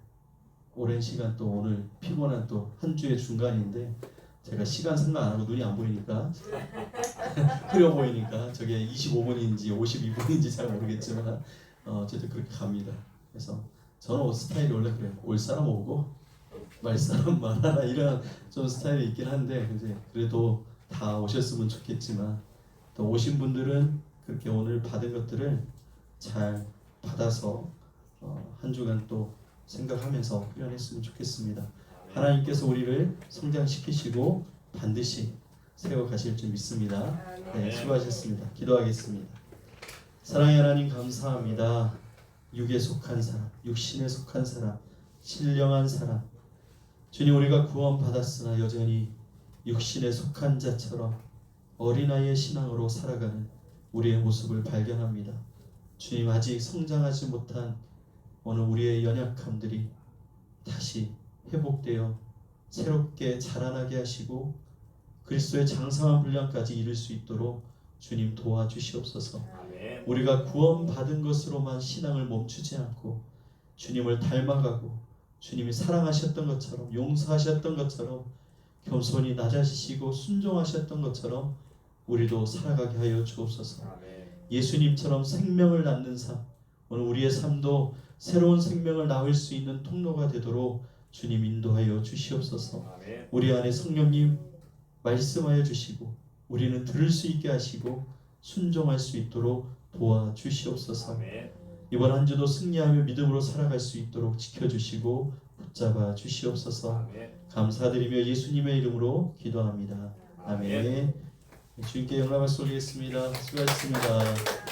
오랜 시간 또 오늘 피곤한 또 한 주의 중간인데 제가 시간 생각 안 하고 눈이 안 보이니까 흐려 보이니까 저게 25분인지 52분인지 잘 모르겠지만 어쨌든 그렇게 갑니다. 그래서 저는 스타일이 원래 그래요. 올 사람 오고 말 사람 말하라 이런 좀 스타일이 있긴 한데 이제 그래도 다 오셨으면 좋겠지만 또 오신 분들은 그렇게 오늘 받은 것들을 잘 받아서 한 주간 또 생각하면서 훈련했으면 좋겠습니다. 하나님께서 우리를 성장시키시고 반드시 세워가실 줄 믿습니다. 네, 수고하셨습니다. 기도하겠습니다. 사랑의 하나님 감사합니다. 육에 속한 사람, 육신에 속한 사람, 신령한 사람 주님 우리가 구원받았으나 여전히 육신에 속한 자처럼 어린아이의 신앙으로 살아가는 우리의 모습을 발견합니다. 주님 아직 성장하지 못한 오늘 우리의 연약함들이 다시 회복되어 새롭게 자라나게 하시고 그리스도의 장성한 분량까지 이룰 수 있도록 주님 도와주시옵소서. 우리가 구원받은 것으로만 신앙을 멈추지 않고 주님을 닮아가고 주님이 사랑하셨던 것처럼 용서하셨던 것처럼 겸손히 낮아지시고 순종하셨던 것처럼 우리도 살아가게 하여 주옵소서. 예수님처럼 생명을 낳는 삶 오늘 우리의 삶도 새로운 생명을 낳을 수 있는 통로가 되도록 주님 인도하여 주시옵소서. 우리 안에 성령님 말씀하여 주시고 우리는 들을 수 있게 하시고 순종할 수 있도록 도와주시옵소서. 이번 한 주도 승리하며 믿음으로 살아갈 수 있도록 지켜주시고 붙잡아 주시옵소서. 감사드리며 예수님의 이름으로 기도합니다. 아멘. 주님께 영광을 돌리겠습니다. 수고하셨습니다.